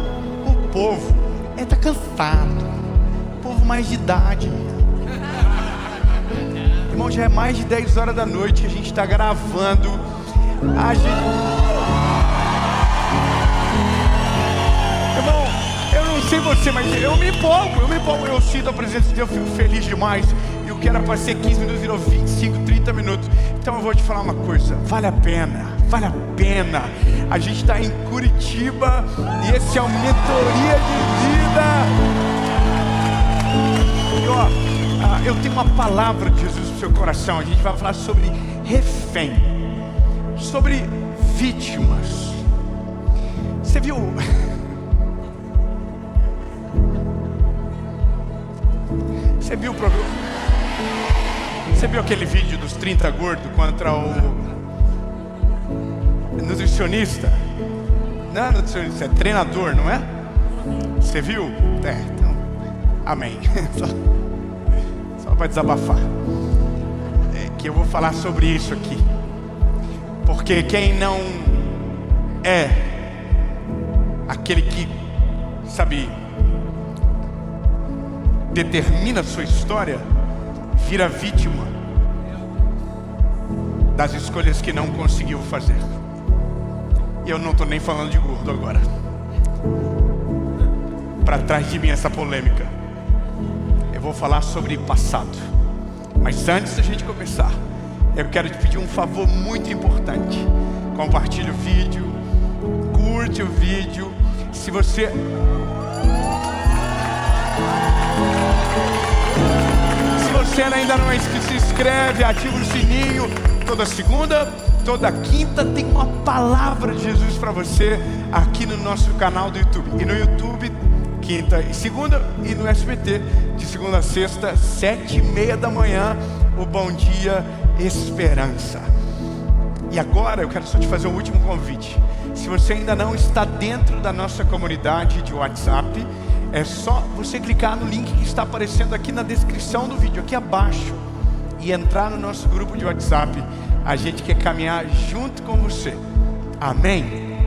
o povo está cansado, o povo mais de idade. Irmão, já é mais de 10 horas da noite que a gente está gravando. Irmão, eu não sei você, mas eu me empolgo. Eu sinto a presença de Deus, eu fico feliz demais. E o que era para ser 15 minutos virou 25, 30 minutos. Então eu vou te falar uma coisa, vale a pena. A gente está em Curitiba e esse é o Mentoria de Vida. E ó, eu tenho uma palavra de Jesus no seu coração. A gente vai falar sobre refém, sobre vítimas. Você viu? Você viu o programa? Você viu aquele vídeo dos 30 gordos contra o nutricionista? Não é nutricionista, é treinador, não é? Você viu? Então, amém. Só para desabafar. Que eu vou falar sobre isso aqui. Porque quem não é aquele que, sabe, determina a sua história, vira vítima das escolhas que não conseguiu fazer. E eu não estou nem falando de gordo agora. Para trás de mim essa polêmica. Eu vou falar sobre passado. Mas antes da gente começar, eu quero te pedir um favor muito importante. Compartilhe o vídeo, curte o vídeo. Se você ainda não é inscrito, se inscreve, ativa o sininho. Toda segunda, toda quinta tem uma palavra de Jesus para você aqui no nosso canal do YouTube. E no YouTube, quinta e segunda, e no SBT, de segunda a sexta, 7h30 da manhã, o Bom Dia Esperança. E agora eu quero só te fazer um último convite. Se você ainda não está dentro da nossa comunidade de WhatsApp, é só você clicar no link que está aparecendo aqui na descrição do vídeo, aqui abaixo, e entrar no nosso grupo de WhatsApp. A gente quer caminhar junto com você. Amém?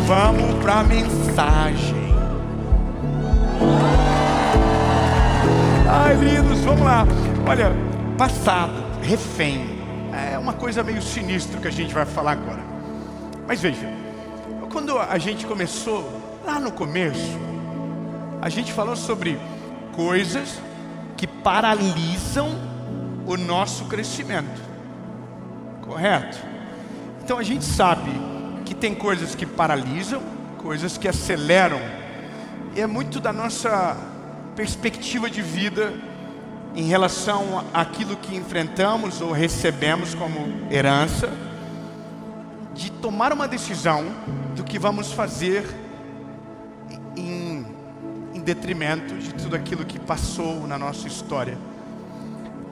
Vamos para a mensagem. Ai, lindos, vamos lá. Olha, passado, refém. É uma coisa meio sinistra que a gente vai falar agora. Mas veja, quando a gente começou, lá no começo, a gente falou sobre coisas que paralisam o nosso crescimento. Correto? Então a gente sabe que tem coisas que paralisam, coisas que aceleram. E é muito da nossa perspectiva de vida em relação àquilo que enfrentamos ou recebemos como herança, de tomar uma decisão do que vamos fazer em detrimento de tudo aquilo que passou na nossa história.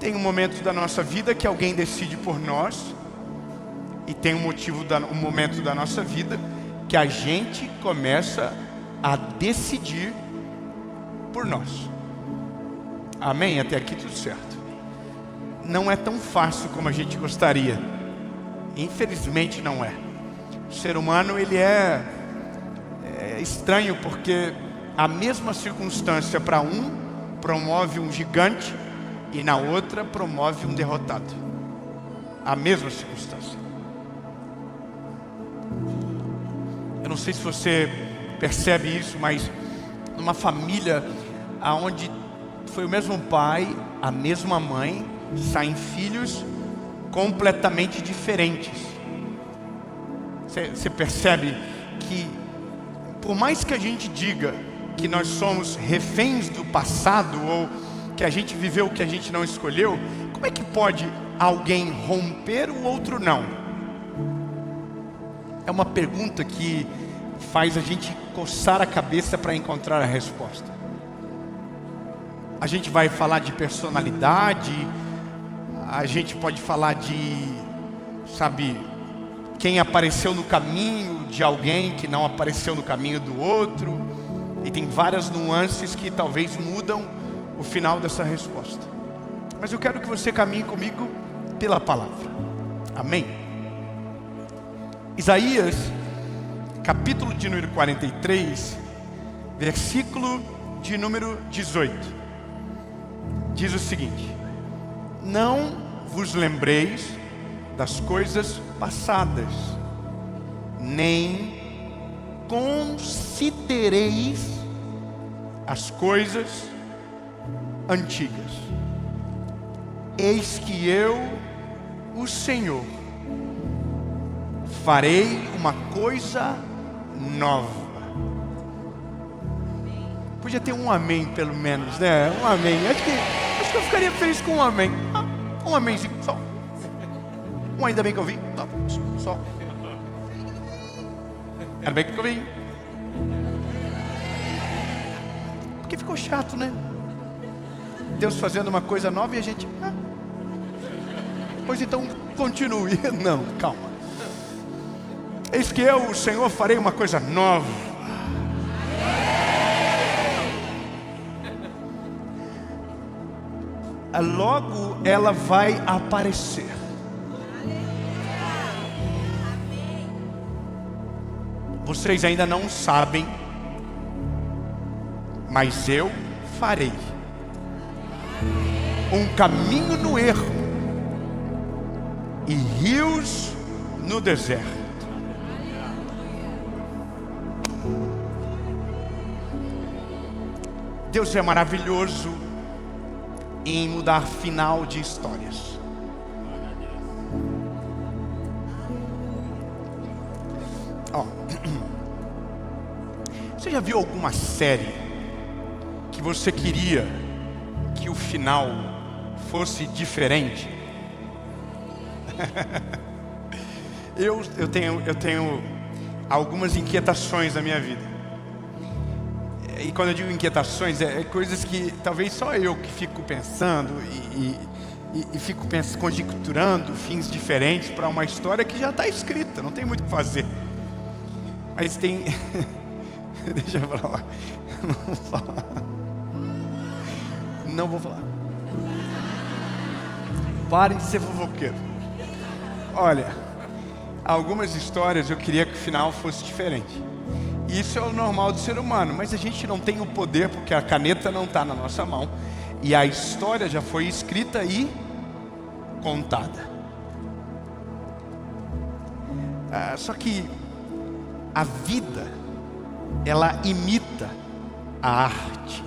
Tem um momento da nossa vida que alguém decide por nós, e tem um momento da nossa vida que a gente começa a decidir por nós. Amém? Até aqui tudo certo. Não é tão fácil como a gente gostaria. Infelizmente não é. O ser humano, ele é estranho, porque a mesma circunstância para um promove um gigante e na outra promove um derrotado. A mesma circunstância. Eu não sei se você percebe isso, mas numa família onde foi o mesmo pai, a mesma mãe, saem filhos completamente diferentes. Você percebe que, por mais que a gente diga que nós somos reféns do passado, ou que a gente viveu o que a gente não escolheu, como é que pode alguém romper, o outro não? É uma pergunta que faz a gente coçar a cabeça para encontrar a resposta. A gente vai falar de personalidade, a gente pode falar de, quem apareceu no caminho de alguém que não apareceu no caminho do outro. E tem várias nuances que talvez mudam o final dessa resposta. Mas eu quero que você caminhe comigo pela palavra. Amém? Isaías, capítulo de número 43, versículo de número 18. Diz o seguinte: não vos lembreis das coisas passadas, nem considereis as coisas antigas. Eis que eu, o Senhor, farei uma coisa nova. Podia ter um amém pelo menos, né? Um amém. Acho que eu ficaria feliz com um amém. Um amémzinho só. Um ainda bem que eu vim. Só. Ainda bem que eu vim. Porque ficou chato, né? Deus fazendo uma coisa nova e a gente... Pois então, continue. Não, calma. Eis que eu, o Senhor, farei uma coisa nova. Logo ela vai aparecer. Vocês ainda não sabem, mas eu farei um caminho no erro e rios no deserto. Deus é maravilhoso em mudar final de histórias. Você já viu alguma série que você queria que o final fosse diferente? Eu tenho algumas inquietações na minha vida. E quando eu digo inquietações, é coisas que talvez só eu que fico pensando e fico conjecturando fins diferentes para uma história que já está escrita, não tem muito o que fazer. Mas tem... Deixa eu falar. Não vou falar. Parem de ser fofoqueiro. Olha, algumas histórias eu queria que o final fosse diferente. Isso é o normal do ser humano, mas a gente não tem o poder porque a caneta não está na nossa mão e a história já foi escrita e contada. Só que a vida, ela imita a arte,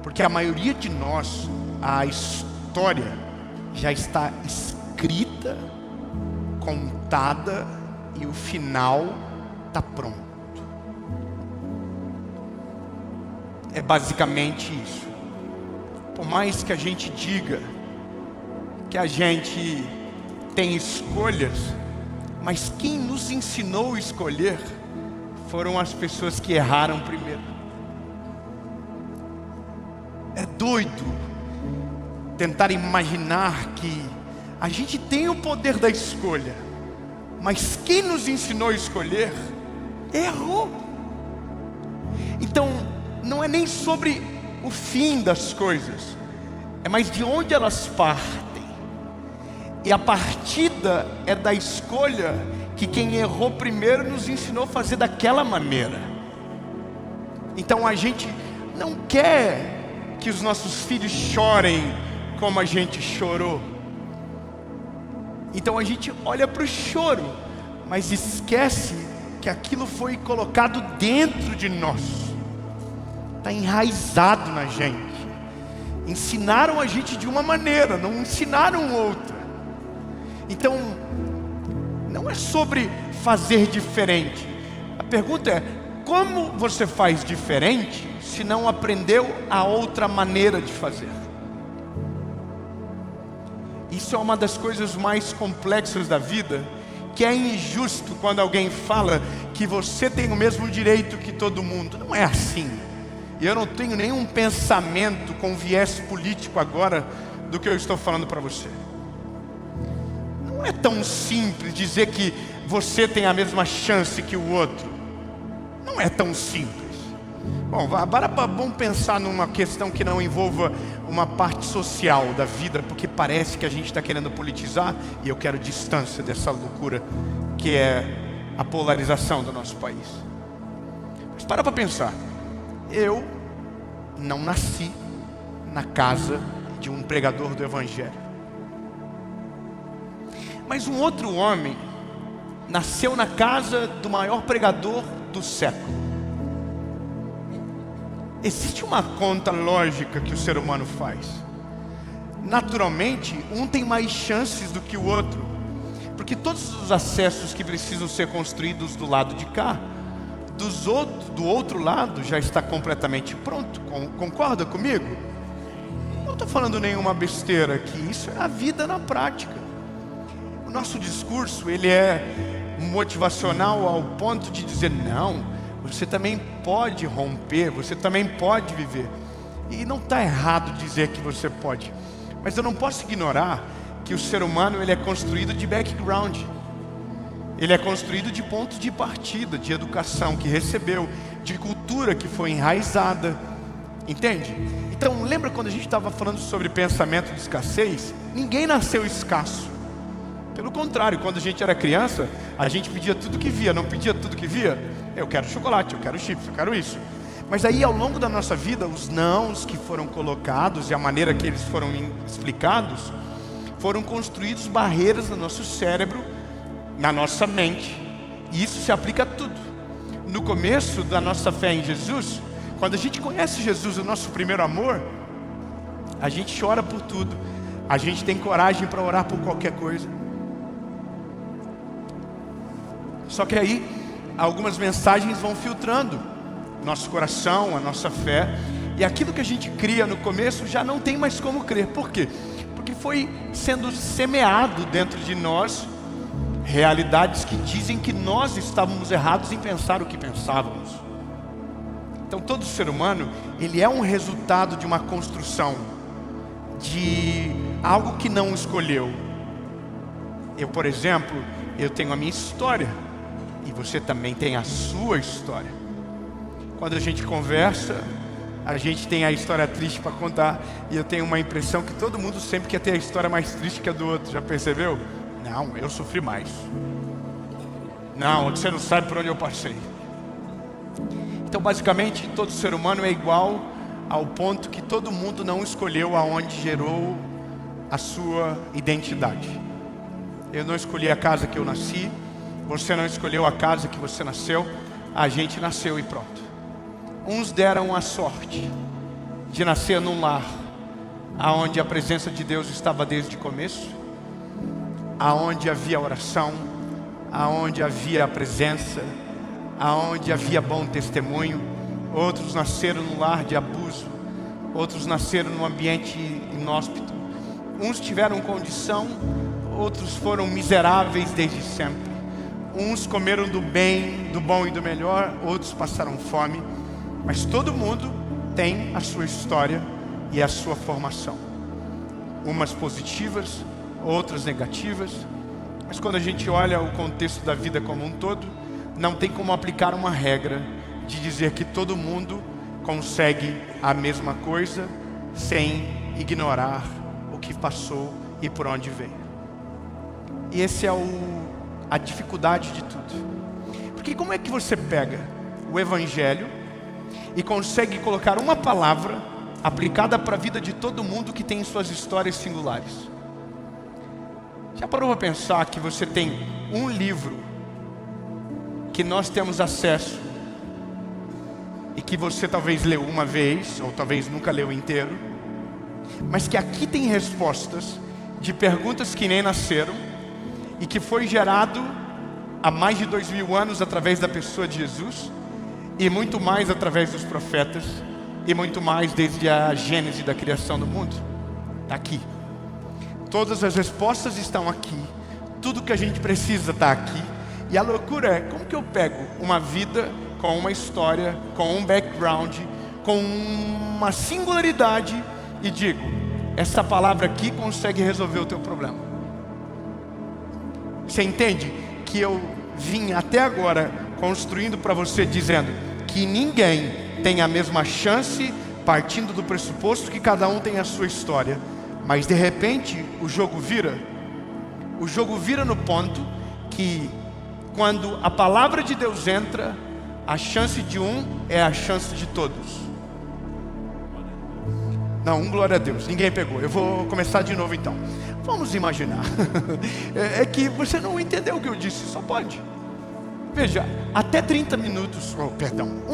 porque a maioria de nós, a história já está escrita, contada e o final está pronto. É basicamente isso. Por mais que a gente diga que a gente tem escolhas, mas quem nos ensinou a escolher foram as pessoas que erraram primeiro. É doido tentar imaginar que a gente tem o poder da escolha, mas quem nos ensinou a escolher errou. Então, não é nem sobre o fim das coisas, é mais de onde elas partem. E a partida é da escolha que quem errou primeiro nos ensinou a fazer daquela maneira. Então a gente não quer que os nossos filhos chorem como a gente chorou. Então a gente olha para o choro, mas esquece que aquilo foi colocado dentro de nós. Está enraizado na gente. Ensinaram a gente de uma maneira, não ensinaram outra. Então, não é sobre fazer diferente. A pergunta é, como você faz diferente se não aprendeu a outra maneira de fazer? Isso é uma das coisas mais complexas da vida, que é injusto quando alguém fala que você tem o mesmo direito que todo mundo. Não é assim. E eu não tenho nenhum pensamento com viés político agora do que eu estou falando para você. Não é tão simples dizer que você tem a mesma chance que o outro. Não é tão simples. Bom, vamos pensar numa questão que não envolva uma parte social da vida, porque parece que a gente está querendo politizar, e eu quero distância dessa loucura que é a polarização do nosso país. Mas para pensar. Eu não nasci na casa de um pregador do Evangelho. Mas um outro homem nasceu na casa do maior pregador do século. Existe uma conta lógica que o ser humano faz. Naturalmente, um tem mais chances do que o outro, porque todos os acessos que precisam ser construídos do lado de cá, do outro lado já está completamente pronto. Concorda comigo? Não estou falando nenhuma besteira aqui. Isso é a vida na prática. O nosso discurso, ele é motivacional ao ponto de dizer, não, você também pode romper, você também pode viver. E não está errado dizer que você pode. Mas eu não posso ignorar que o ser humano, ele é construído de background. Ele é construído de pontos de partida, de educação que recebeu, de cultura que foi enraizada. Entende? Então, lembra quando a gente estava falando sobre pensamento de escassez? Ninguém nasceu escasso. Pelo contrário, quando a gente era criança, a gente pedia tudo que via, não pedia tudo que via. Eu quero chocolate, eu quero chips, eu quero isso. Mas aí, ao longo da nossa vida, os nãos que foram colocados e a maneira que eles foram explicados, foram construídos barreiras no nosso cérebro, na nossa mente, e isso se aplica a tudo. No começo da nossa fé em Jesus, quando a gente conhece Jesus, o nosso primeiro amor, a gente chora por tudo, a gente tem coragem para orar por qualquer coisa. Só que aí, algumas mensagens vão filtrando nosso coração, a nossa fé, e aquilo que a gente cria no começo já não tem mais como crer. Por quê? Porque foi sendo semeado dentro de nós realidades que dizem que nós estávamos errados em pensar o que pensávamos. Então todo ser humano, ele é um resultado de uma construção, de algo que não escolheu. Eu, por exemplo, eu tenho a minha história, e você também tem a sua história. Quando a gente conversa, a gente tem a história triste para contar, e eu tenho uma impressão que todo mundo sempre quer ter a história mais triste que a do outro, já percebeu? Não, eu sofri mais. Não, você não sabe por onde eu passei. Então, basicamente, todo ser humano é igual ao ponto que todo mundo não escolheu aonde gerou a sua identidade. Eu não escolhi a casa que eu nasci, você não escolheu a casa que você nasceu, a gente nasceu e pronto. Uns deram a sorte de nascer num lar aonde a presença de Deus estava desde o começo, aonde havia oração, aonde havia a presença, aonde havia bom testemunho. Outros nasceram num lar de abuso, outros nasceram num ambiente inóspito. Uns tiveram condição, outros foram miseráveis desde sempre. Uns comeram do bem, do bom e do melhor, outros passaram fome. Mas todo mundo tem a sua história e a sua formação. Umas positivas, outras negativas. Mas quando a gente olha o contexto da vida como um todo, não tem como aplicar uma regra de dizer que todo mundo consegue a mesma coisa sem ignorar o que passou e por onde veio. E esse é a dificuldade de tudo. Porque como é que você pega o Evangelho e consegue colocar uma palavra aplicada para a vida de todo mundo que tem suas histórias singulares? Já parou para pensar que você tem um livro que nós temos acesso e que você talvez leu uma vez, ou talvez nunca leu inteiro, mas que aqui tem respostas de perguntas que nem nasceram e que foi gerado há mais de 2000 anos através da pessoa de Jesus, e muito mais através dos profetas, e muito mais desde a gênese da criação do mundo? Está aqui. Todas as respostas estão aqui. Tudo que a gente precisa está aqui. E a loucura é, como que eu pego uma vida com uma história, com um background, com uma singularidade e digo, essa palavra aqui consegue resolver o teu problema? Você entende que eu vim até agora construindo para você dizendo que ninguém tem a mesma chance, partindo do pressuposto que cada um tem a sua história, mas de repente o jogo vira. O jogo vira no ponto que quando a palavra de Deus entra, a chance de um é a chance de todos. Não, glória a Deus, ninguém pegou. Eu vou começar de novo então. Vamos imaginar. É que você não entendeu o que eu disse, só pode. Veja, até 1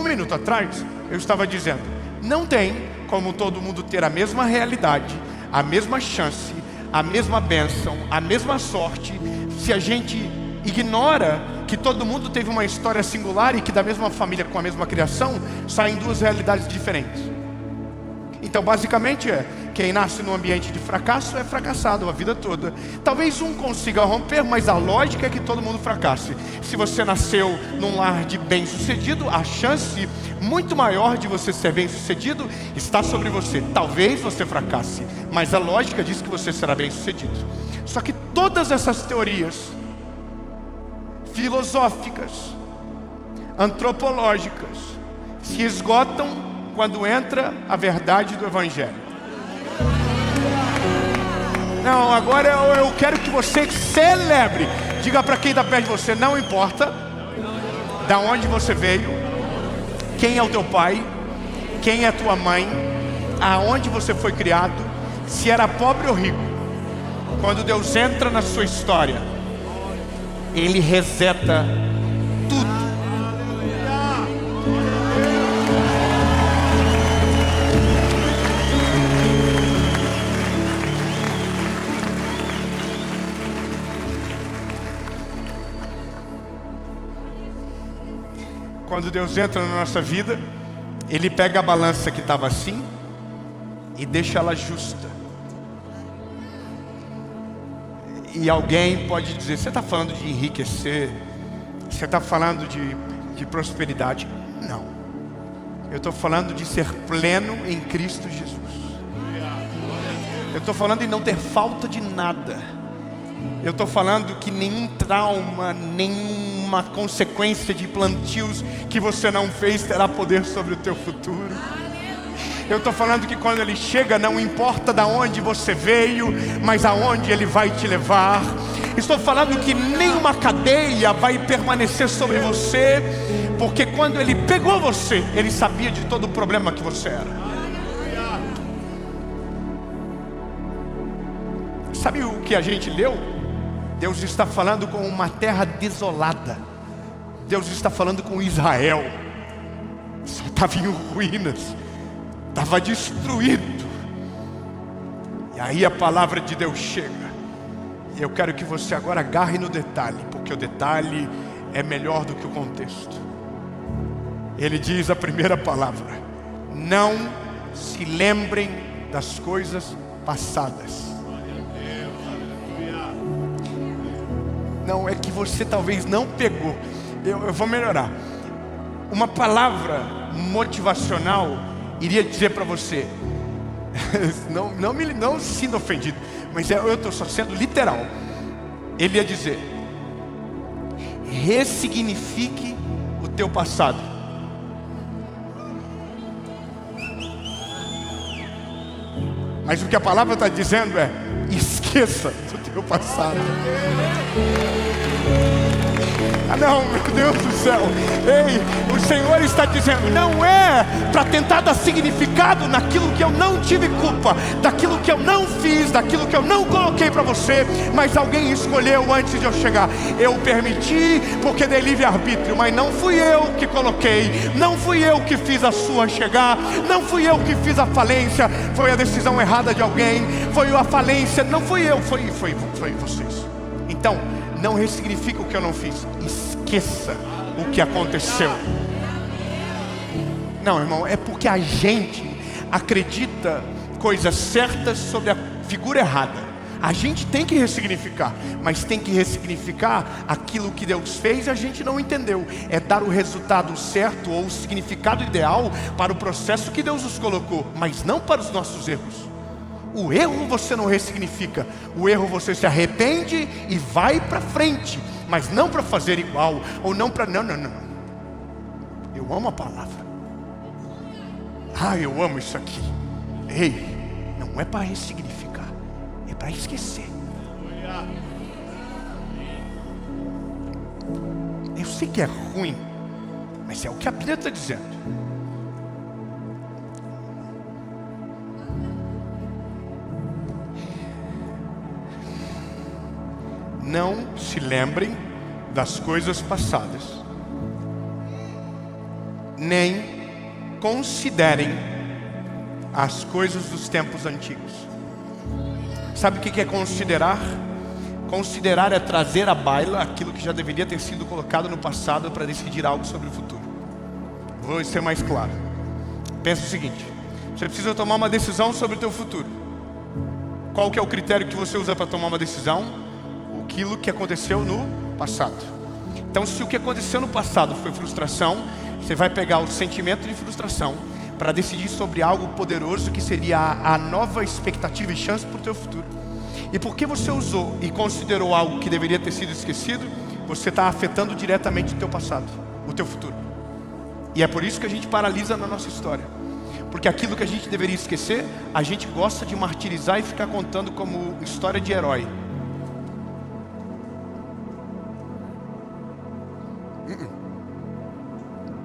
minuto atrás, eu estava dizendo, não tem como todo mundo ter a mesma realidade, a mesma chance, a mesma bênção, a mesma sorte, se a gente ignora que todo mundo teve uma história singular e que da mesma família com a mesma criação, saem duas realidades diferentes. Então basicamente quem nasce num ambiente de fracasso é fracassado a vida toda. Talvez um consiga romper, mas a lógica é que todo mundo fracasse. Se você nasceu num lar de bem-sucedido, a chance muito maior de você ser bem-sucedido está sobre você. Talvez você fracasse, mas a lógica diz que você será bem-sucedido. Só que todas essas teorias filosóficas, antropológicas, se esgotam quando entra a verdade do Evangelho. Não, agora eu quero que você celebre. Diga para quem está perto de você, não importa da onde você veio, quem é o teu pai, quem é a tua mãe, aonde você foi criado, se era pobre ou rico. Quando Deus entra na sua história, Ele reseta tudo. Quando Deus entra na nossa vida, Ele pega a balança que estava assim e deixa ela justa. E alguém pode dizer, você está falando de enriquecer, você está falando de prosperidade. Não, eu estou falando de ser pleno em Cristo Jesus. Eu estou falando de não ter falta de nada. Eu estou falando que nenhum trauma, nenhuma consequência de plantios que você não fez terá poder sobre o teu futuro. Eu estou falando que quando Ele chega, não importa de onde você veio, mas aonde Ele vai te levar. Estou falando que nenhuma cadeia vai permanecer sobre você, porque quando Ele pegou você, Ele sabia de todo o problema que você era. Sabe o que a gente leu? Deus está falando com uma terra desolada. Deus está falando com Israel. Só estava em ruínas, estava destruído. E aí a palavra de Deus chega. E eu quero que você agora agarre no detalhe, porque o detalhe é melhor do que o contexto. Ele diz a primeira palavra: não se lembrem das coisas passadas. Não, é que você talvez não pegou. Eu vou melhorar. Uma palavra motivacional iria dizer para você, não se sinta ofendido, mas eu estou só sendo literal. Ele ia dizer: ressignifique o teu passado. Mas o que a palavra está dizendo é: esqueça esqueça do teu passado. Ah não, meu Deus do céu. Ei, o Senhor está dizendo, não é para tentar dar significado naquilo que eu não tive culpa, daquilo que eu não fiz, daquilo que eu não coloquei para você, mas alguém escolheu antes de eu chegar. Eu permiti porque dei livre-arbítrio, mas não fui eu que coloquei, não fui eu que fiz a sua chegar, não fui eu que fiz a falência, foi a decisão errada de alguém, foi a falência, não fui eu, foi vocês. Então, não ressignifica o que eu não fiz, esqueça o que aconteceu. Não, irmão, é porque a gente acredita coisas certas sobre a figura errada. A gente tem que ressignificar, mas tem que ressignificar aquilo que Deus fez e a gente não entendeu. É dar o resultado certo ou o significado ideal para o processo que Deus nos colocou, mas não para os nossos erros. O erro você não ressignifica, o erro você se arrepende e vai para frente, mas não para fazer igual, ou não para... Não. Eu amo a palavra. Eu amo isso aqui. Ei, não é para ressignificar, é para esquecer. Eu sei que é ruim, mas é o que a Bíblia está dizendo. Não se lembrem das coisas passadas, nem considerem as coisas dos tempos antigos. Sabe o que é considerar? Considerar é trazer à baila aquilo que já deveria ter sido colocado no passado para decidir algo sobre o futuro. Vou ser mais claro. Pensa o seguinte: você precisa tomar uma decisão sobre o teu futuro. Qual que é o critério que você usa para tomar uma decisão? Aquilo que aconteceu no passado. Então, se o que aconteceu no passado foi frustração, você vai pegar o sentimento de frustração para decidir sobre algo poderoso que seria a nova expectativa e chance para o teu futuro. E porque você usou e considerou algo que deveria ter sido esquecido, você está afetando diretamente o teu passado, o teu futuro. E é por isso que a gente paralisa na nossa história. Porque aquilo que a gente deveria esquecer, a gente gosta de martirizar e ficar contando como história de herói.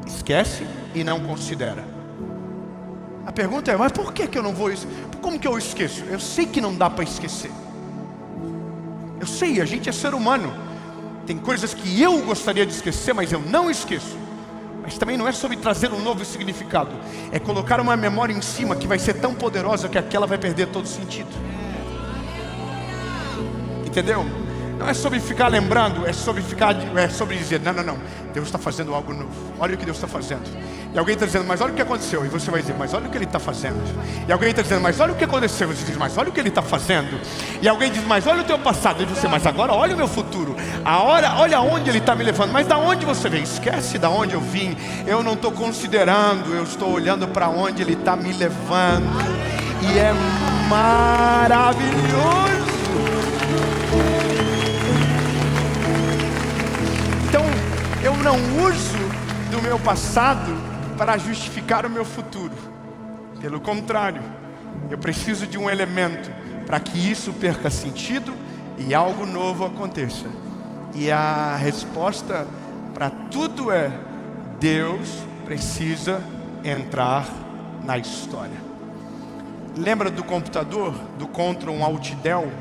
Esquece e não considera. A pergunta é, mas por que eu não vou? Como que eu esqueço? Eu sei que não dá para esquecer. Eu sei, a gente é ser humano. Tem coisas que eu gostaria de esquecer, mas eu não esqueço. Mas também não é sobre trazer um novo significado. É colocar uma memória em cima que vai ser tão poderosa que aquela vai perder todo sentido. Entendeu? Não é sobre ficar lembrando, é sobre dizer, não, Deus está fazendo algo novo. Olha o que Deus está fazendo. E alguém está dizendo, mas olha o que aconteceu. E você vai dizer, mas olha o que Ele está fazendo. E alguém está dizendo, mas olha o que aconteceu. E você diz, mas olha o que Ele está fazendo. E alguém diz, mas olha o teu passado. E você, mas agora olha o meu futuro. Olha onde Ele está me levando. Mas da onde você vem? Esquece da onde eu vim. Eu não estou considerando, eu estou olhando para onde Ele está me levando. E é maravilhoso. Então, eu não uso do meu passado para justificar o meu futuro. Pelo contrário, eu preciso de um elemento para que isso perca sentido e algo novo aconteça. E a resposta para tudo é: Deus precisa entrar na história. Lembra do computador, do Ctrl Alt Del?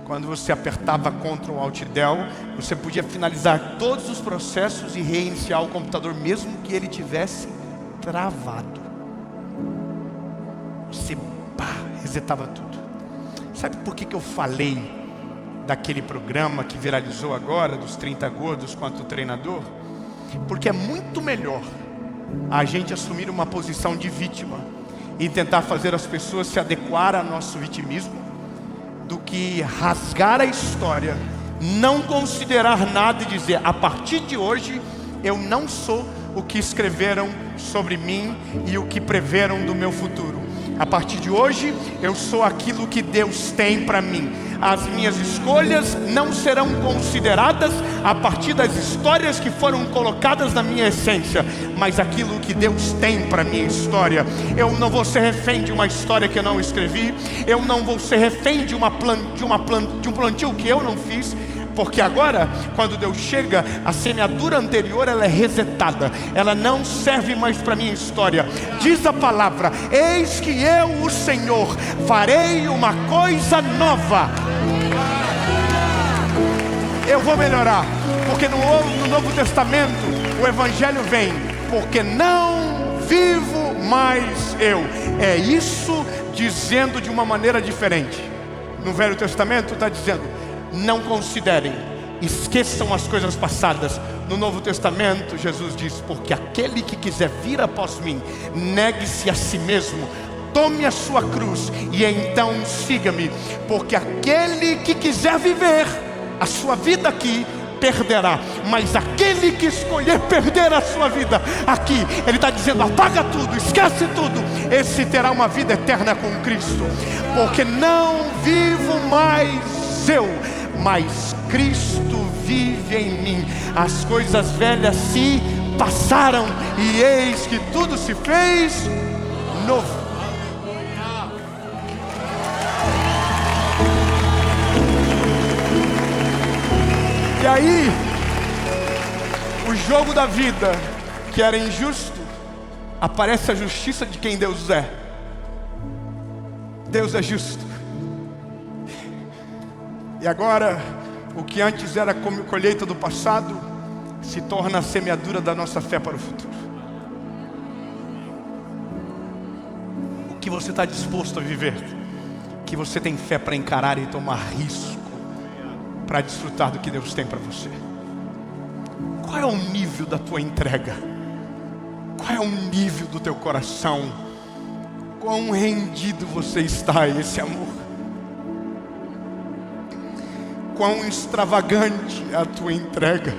Quando você apertava Ctrl Alt Del, você podia finalizar todos os processos e reiniciar o computador, mesmo que ele tivesse travado. Você resetava tudo. Sabe por que eu falei daquele programa que viralizou agora, dos 30 gordos quanto o treinador? Porque é muito melhor a gente assumir uma posição de vítima e tentar fazer as pessoas se adequar ao nosso vitimismo, do que rasgar a história, não considerar nada e dizer, a partir de hoje eu não sou o que escreveram sobre mim e o que preveram do meu futuro. A partir de hoje, eu sou aquilo que Deus tem para mim. As minhas escolhas não serão consideradas a partir das histórias que foram colocadas na minha essência, mas aquilo que Deus tem para minha história. Eu não vou ser refém de uma história que eu não escrevi. Eu não vou ser refém de um plantio que eu não fiz. Porque agora, quando Deus chega, a semeadura anterior ela é resetada. Ela não serve mais para a minha história. Diz a palavra: eis que eu, o Senhor, farei uma coisa nova. Eu vou melhorar. Porque no Novo Testamento o Evangelho vem: porque não vivo mais eu. É isso dizendo de uma maneira diferente. No Velho Testamento está dizendo: não considerem, esqueçam as coisas passadas. No Novo Testamento Jesus diz: porque aquele que quiser vir após mim, negue-se a si mesmo, tome a sua cruz e então siga-me. Porque aquele que quiser viver a sua vida aqui, perderá. Mas aquele que escolher perder a sua vida aqui, ele está dizendo: apaga tudo, esquece tudo, esse terá uma vida eterna com Cristo. Porque não vivo mais eu, mas Cristo vive em mim. As coisas velhas se passaram e eis que tudo se fez novo. E aí, o jogo da vida, que era injusto, aparece a justiça de quem Deus é. Deus é justo. E agora, o que antes era como colheita do passado, se torna a semeadura da nossa fé para o futuro. O que você está disposto a viver, que você tem fé para encarar e tomar risco, para desfrutar do que Deus tem para você. Qual é o nível da tua entrega? Qual é o nível do teu coração? Quão rendido você está a esse amor? Quão extravagante é a tua entrega?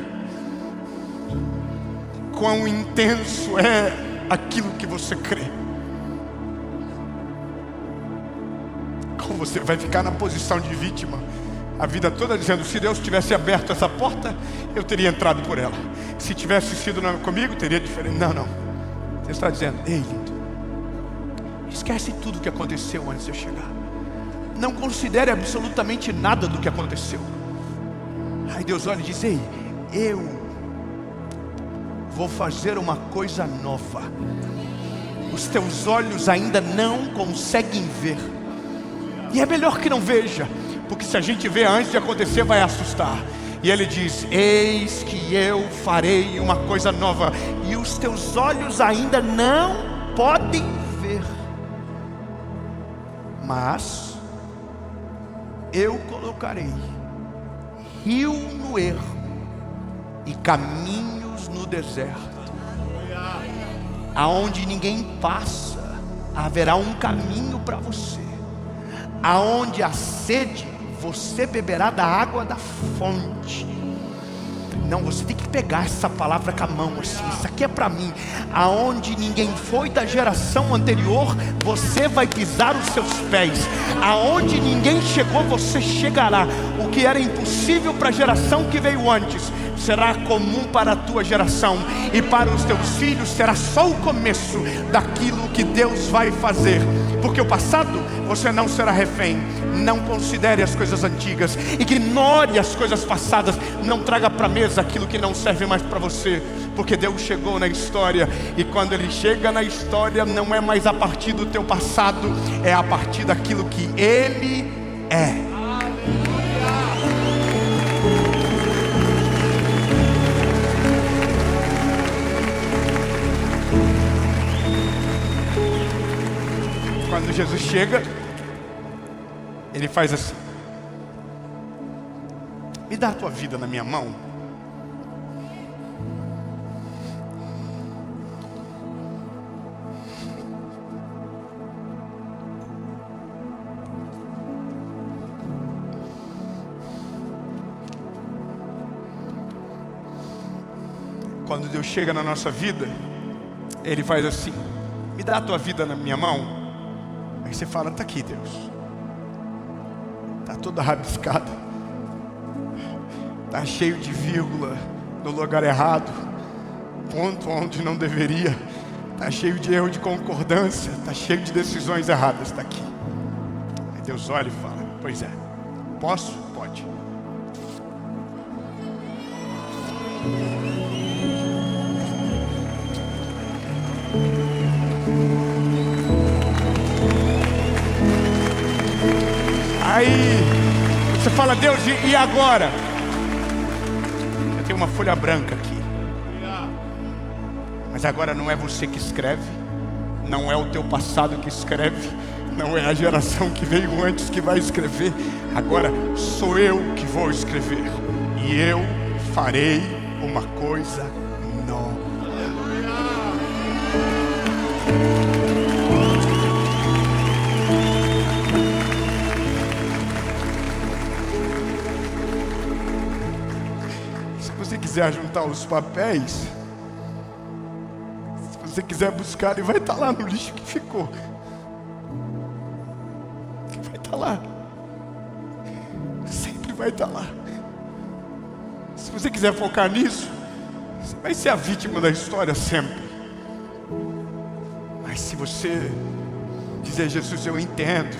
Quão intenso é aquilo que você crê? Como você vai ficar na posição de vítima a vida toda dizendo: se Deus tivesse aberto essa porta, eu teria entrado por ela. Se tivesse sido comigo, teria diferente. Não. Você está dizendo: ei, lindo, esquece tudo o que aconteceu antes de eu chegar. Não considere absolutamente nada do que aconteceu. Aí Deus olha e diz: ei, eu vou fazer uma coisa nova. Os teus olhos ainda não conseguem ver. E é melhor que não veja, porque se a gente vê antes de acontecer, vai assustar. E ele diz: eis que eu farei uma coisa nova, e os teus olhos ainda não podem ver, mas eu colocarei rio no ermo e caminhos no deserto. Aonde ninguém passa, haverá um caminho para você. Aonde há sede, você beberá da água da fonte. Não, você tem que pegar essa palavra com a mão assim. Isso aqui é para mim. Aonde ninguém foi da geração anterior, você vai pisar os seus pés. Aonde ninguém chegou, você chegará. O que era impossível para a geração que veio antes, será comum para a tua geração. E para os teus filhos será só o começo daquilo que Deus vai fazer. Porque o passado, você não será refém. Não considere as coisas antigas, ignore as coisas passadas. Não traga para a mesa aquilo que não serve mais para você. Porque Deus chegou na história, e quando Ele chega na história, não é mais a partir do teu passado, é a partir daquilo que Ele é. Quando Jesus chega, Ele faz assim: me dá a tua vida na minha mão. Quando Deus chega na nossa vida, Ele faz assim: me dá a tua vida na minha mão. Aí você fala, tá aqui, Deus. Tá toda rabiscada. Tá cheio de vírgula no lugar errado. Ponto onde não deveria. Tá cheio de erro de concordância. Tá cheio de decisões erradas. Tá aqui. Aí Deus olha e fala, pois é. Posso? Pode. Aí você fala, Deus, e agora? Eu tenho uma folha branca aqui. Mas agora não é você que escreve, não é o teu passado que escreve, não é a geração que veio antes que vai escrever. Agora sou eu que vou escrever. E eu farei uma coisa nova. Se você quiser juntar os papéis, se você quiser buscar, ele vai estar lá no lixo que ficou. Vai estar lá. Sempre vai estar lá. Se você quiser focar nisso, você vai ser a vítima da história sempre. Mas se você dizer, Jesus, eu entendo,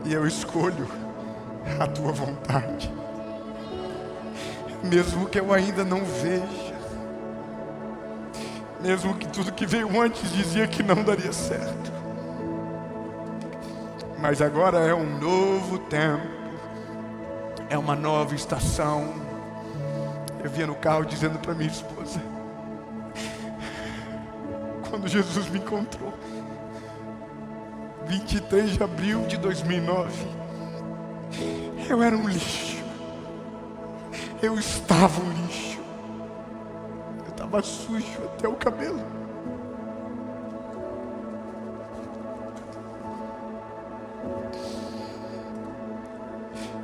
e eu escolho a tua vontade, mesmo que eu ainda não veja, mesmo que tudo que veio antes dizia que não daria certo, mas agora é um novo tempo, é uma nova estação. Eu vinha no carro dizendo para minha esposa, quando Jesus me encontrou, 23 de abril de 2009, eu era um lixo. Eu estava um lixo. Eu estava sujo até o cabelo.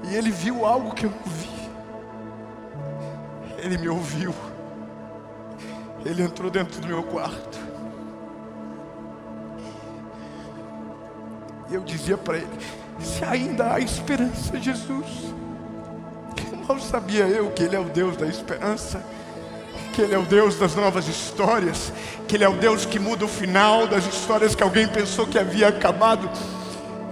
E ele viu algo que eu não vi. Ele me ouviu. Ele entrou dentro do meu quarto. E eu dizia para ele, se ainda há esperança, Jesus. Mal sabia eu que Ele é o Deus da esperança, que Ele é o Deus das novas histórias, que Ele é o Deus que muda o final das histórias que alguém pensou que havia acabado.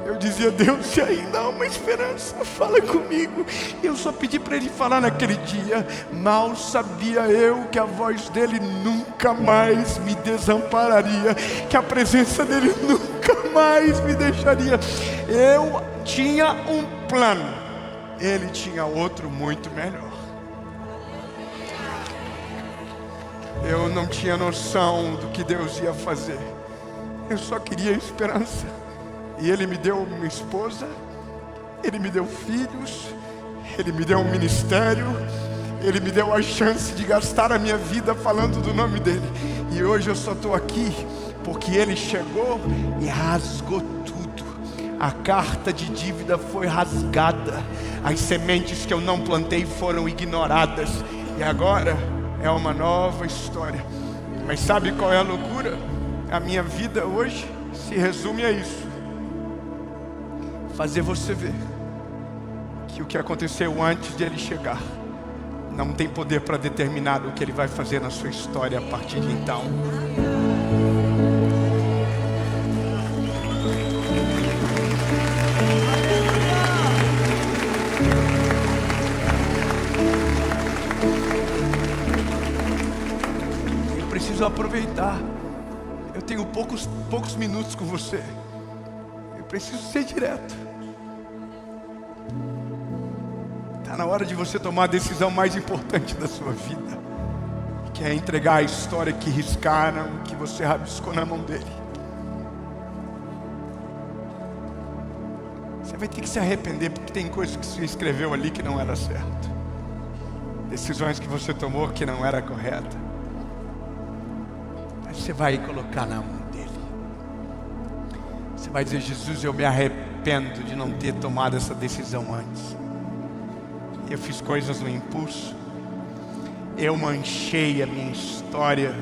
Eu dizia, Deus, se ainda há uma esperança, fala comigo. Eu só pedi para Ele falar naquele dia. Mal sabia eu que a voz dEle nunca mais me desampararia, que a presença dEle nunca mais me deixaria. Eu tinha um plano, Ele tinha outro muito melhor. Eu não tinha noção do que Deus ia fazer. Eu só queria esperança. E Ele me deu uma esposa, Ele me deu filhos, Ele me deu um ministério, Ele me deu a chance de gastar a minha vida falando do nome dEle. E hoje eu só estou aqui porque Ele chegou e rasgou tudo. A carta de dívida foi rasgada. As sementes que eu não plantei foram ignoradas. E agora é uma nova história. Mas sabe qual é a loucura? A minha vida hoje se resume a isso. Fazer você ver que o que aconteceu antes de Ele chegar não tem poder para determinar o que Ele vai fazer na sua história a partir de então. Eu preciso aproveitar. Eu tenho poucos minutos com você. Eu preciso ser direto. Está na hora de você tomar a decisão mais importante da sua vida, que é entregar a história que riscaram, que você rabiscou na mão dele. Você vai ter que se arrepender, porque tem coisas que você escreveu ali que não era certo, decisões que você tomou que não era correta. Mas você vai colocar na mão dele. Você vai dizer, Jesus, eu me arrependo de não ter tomado essa decisão antes. Eu fiz coisas no impulso. Eu manchei a minha história.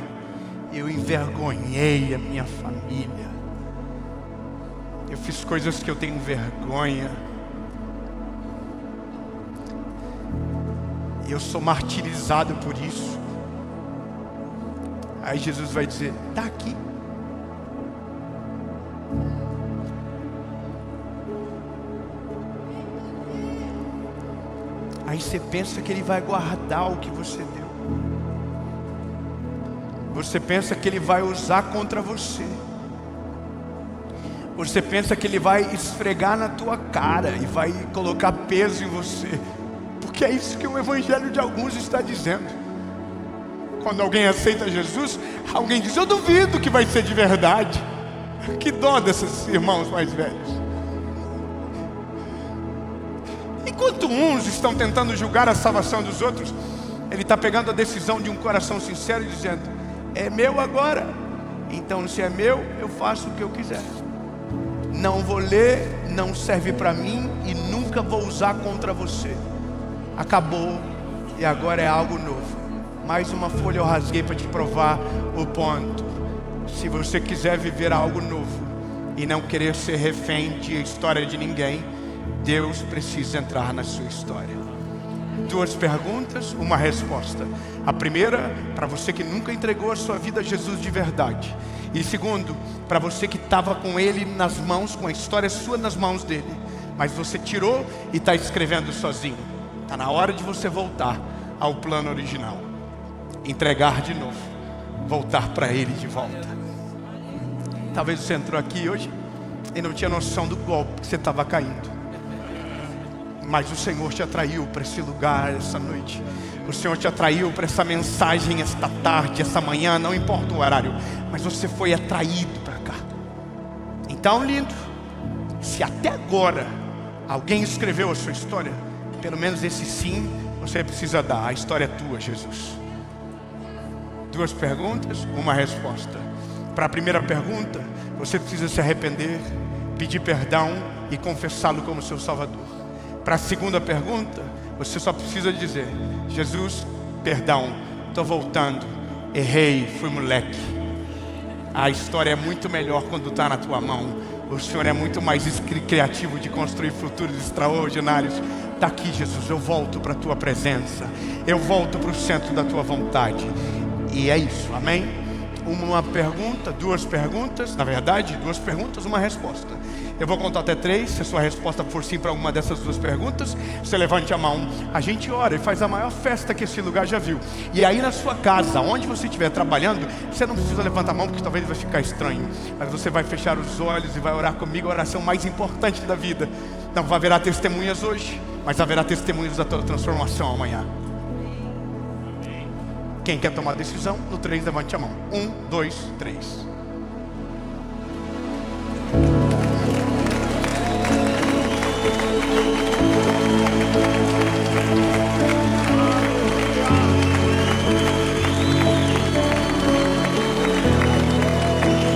Eu envergonhei a minha família. Eu fiz coisas que eu tenho vergonha. Eu sou martirizado por isso. Aí Jesus vai dizer: está aqui. Aí você pensa que Ele vai guardar o que você deu. Você pensa que Ele vai usar contra você. Você pensa que Ele vai esfregar na tua cara e vai colocar peso em você. Porque é isso que o evangelho de alguns está dizendo. Quando alguém aceita Jesus, alguém diz: eu duvido que vai ser de verdade. Que dó desses irmãos mais velhos. Enquanto uns estão tentando julgar a salvação dos outros, Ele está pegando a decisão de um coração sincero e dizendo: é meu agora, então se é meu, eu faço o que eu quiser. Não vou ler, não serve para mim e nunca vou usar contra você. Acabou e agora é algo novo. Mais uma folha eu rasguei para te provar o ponto. Se você quiser viver algo novo e não querer ser refém de história de ninguém, Deus precisa entrar na sua história. 2 perguntas, uma resposta. A primeira, para você que nunca entregou a sua vida a Jesus de verdade. E segundo, para você que estava com Ele nas mãos, com a história sua nas mãos dele, mas você tirou e está escrevendo sozinho. Está na hora de você voltar ao plano original. Entregar de novo. Voltar para Ele de volta. Talvez você entrou aqui hoje e não tinha noção do golpe que você estava caindo. Mas o Senhor te atraiu para esse lugar essa noite. O Senhor te atraiu para essa mensagem esta tarde, essa manhã, não importa o horário. Mas você foi atraído para cá. Então, lindo, se até agora alguém escreveu a sua história, pelo menos esse sim você precisa dar. A história é tua, Jesus. 2 perguntas, uma resposta. Para a primeira pergunta, você precisa se arrepender, pedir perdão e confessá-lo como seu Salvador. Para a segunda pergunta, você só precisa dizer: Jesus, perdão, estou voltando, errei, fui moleque. A história é muito melhor quando está na tua mão. O Senhor é muito mais criativo de construir futuros extraordinários. Está aqui, Jesus, eu volto para a tua presença. Eu volto para o centro da tua vontade. E é isso, amém? Uma pergunta, 2 perguntas. Na verdade, 2 perguntas, uma resposta. Eu vou contar até 3. Se a sua resposta for sim para alguma dessas 2 perguntas, você levante a mão. A gente ora e faz a maior festa que esse lugar já viu. E aí na sua casa, onde você estiver trabalhando, você não precisa levantar a mão, porque talvez vai ficar estranho. Mas você vai fechar os olhos e vai orar comigo a oração mais importante da vida. Não haverá testemunhas hoje, mas haverá testemunhos da tua transformação amanhã. Quem quer tomar a decisão? No 3, levante a mão. 1, 2, 3.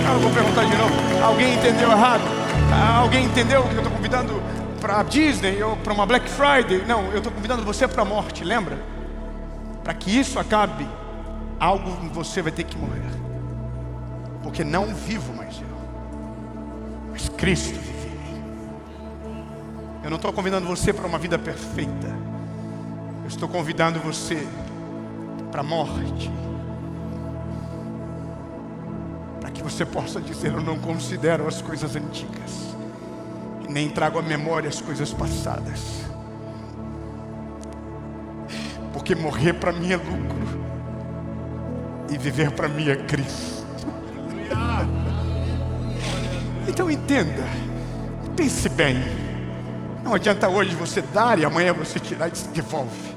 Eu vou perguntar de novo. Alguém entendeu errado? Alguém entendeu que eu estou convidando para a Disney ou para uma Black Friday? Não, eu estou convidando você para a morte, lembra? Para que isso acabe, algo em você vai ter que morrer. Porque não vivo mais eu, mas Cristo vive em mim. Eu não estou convidando você para uma vida perfeita. Eu estou convidando você para a morte. Para que você possa dizer: eu não considero as coisas antigas, e nem trago à memória as coisas passadas. Porque morrer para mim é lucro, e viver para mim é Cristo. Então entenda, pense bem. Não adianta hoje você dar e amanhã você tirar e se devolve.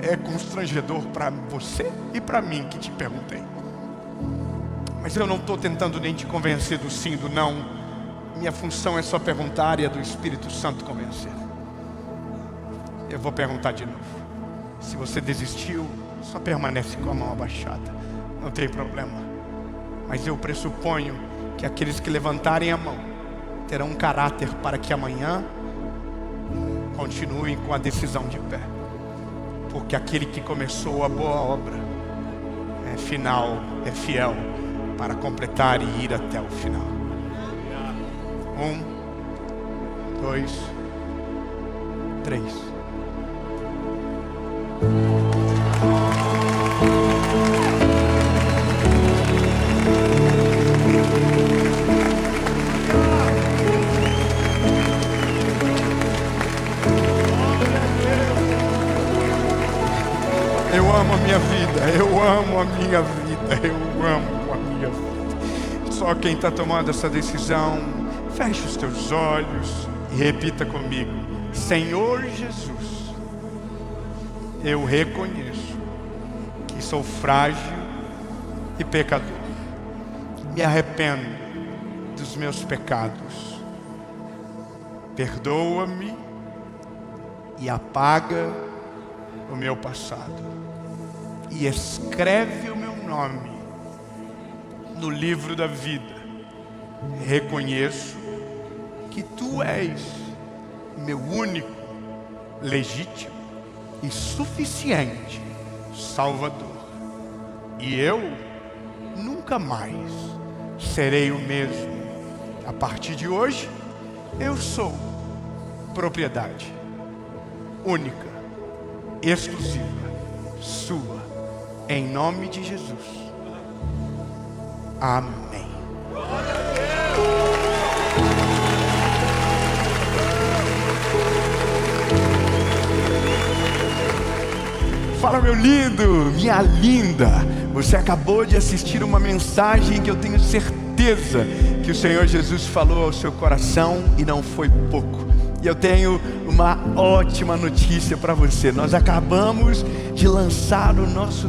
É constrangedor para você e para mim que te perguntei. Mas eu não estou tentando nem te convencer do sim, do não. Minha função é só perguntar e a do Espírito Santo convencer. Eu vou perguntar de novo. Se você desistiu, só permanece com a mão abaixada. Não tem problema. Mas eu pressuponho que aqueles que levantarem a mão terão um caráter para que amanhã continuem com a decisão de pé. Porque aquele que começou a boa obra final, é fiel para completar e ir até o final. 1, 2, 3. Eu amo a minha vida, eu amo a minha vida, eu amo a minha vida. Só quem está tomando essa decisão, feche os teus olhos e repita comigo: Senhor Jesus, eu reconheço que sou frágil e pecador. Me arrependo dos meus pecados. Perdoa-me e apaga o meu passado. E escreve o meu nome no livro da vida. Reconheço que Tu és meu único, legítimo e suficiente Salvador. E eu nunca mais serei o mesmo. A partir de hoje, eu sou propriedade única, exclusiva, Sua. Em nome de Jesus. Amém. Fala, meu lindo, minha linda. Você acabou de assistir uma mensagem que eu tenho certeza que o Senhor Jesus falou ao seu coração e não foi pouco. E eu tenho uma ótima notícia para você. Nós acabamos de lançar o nosso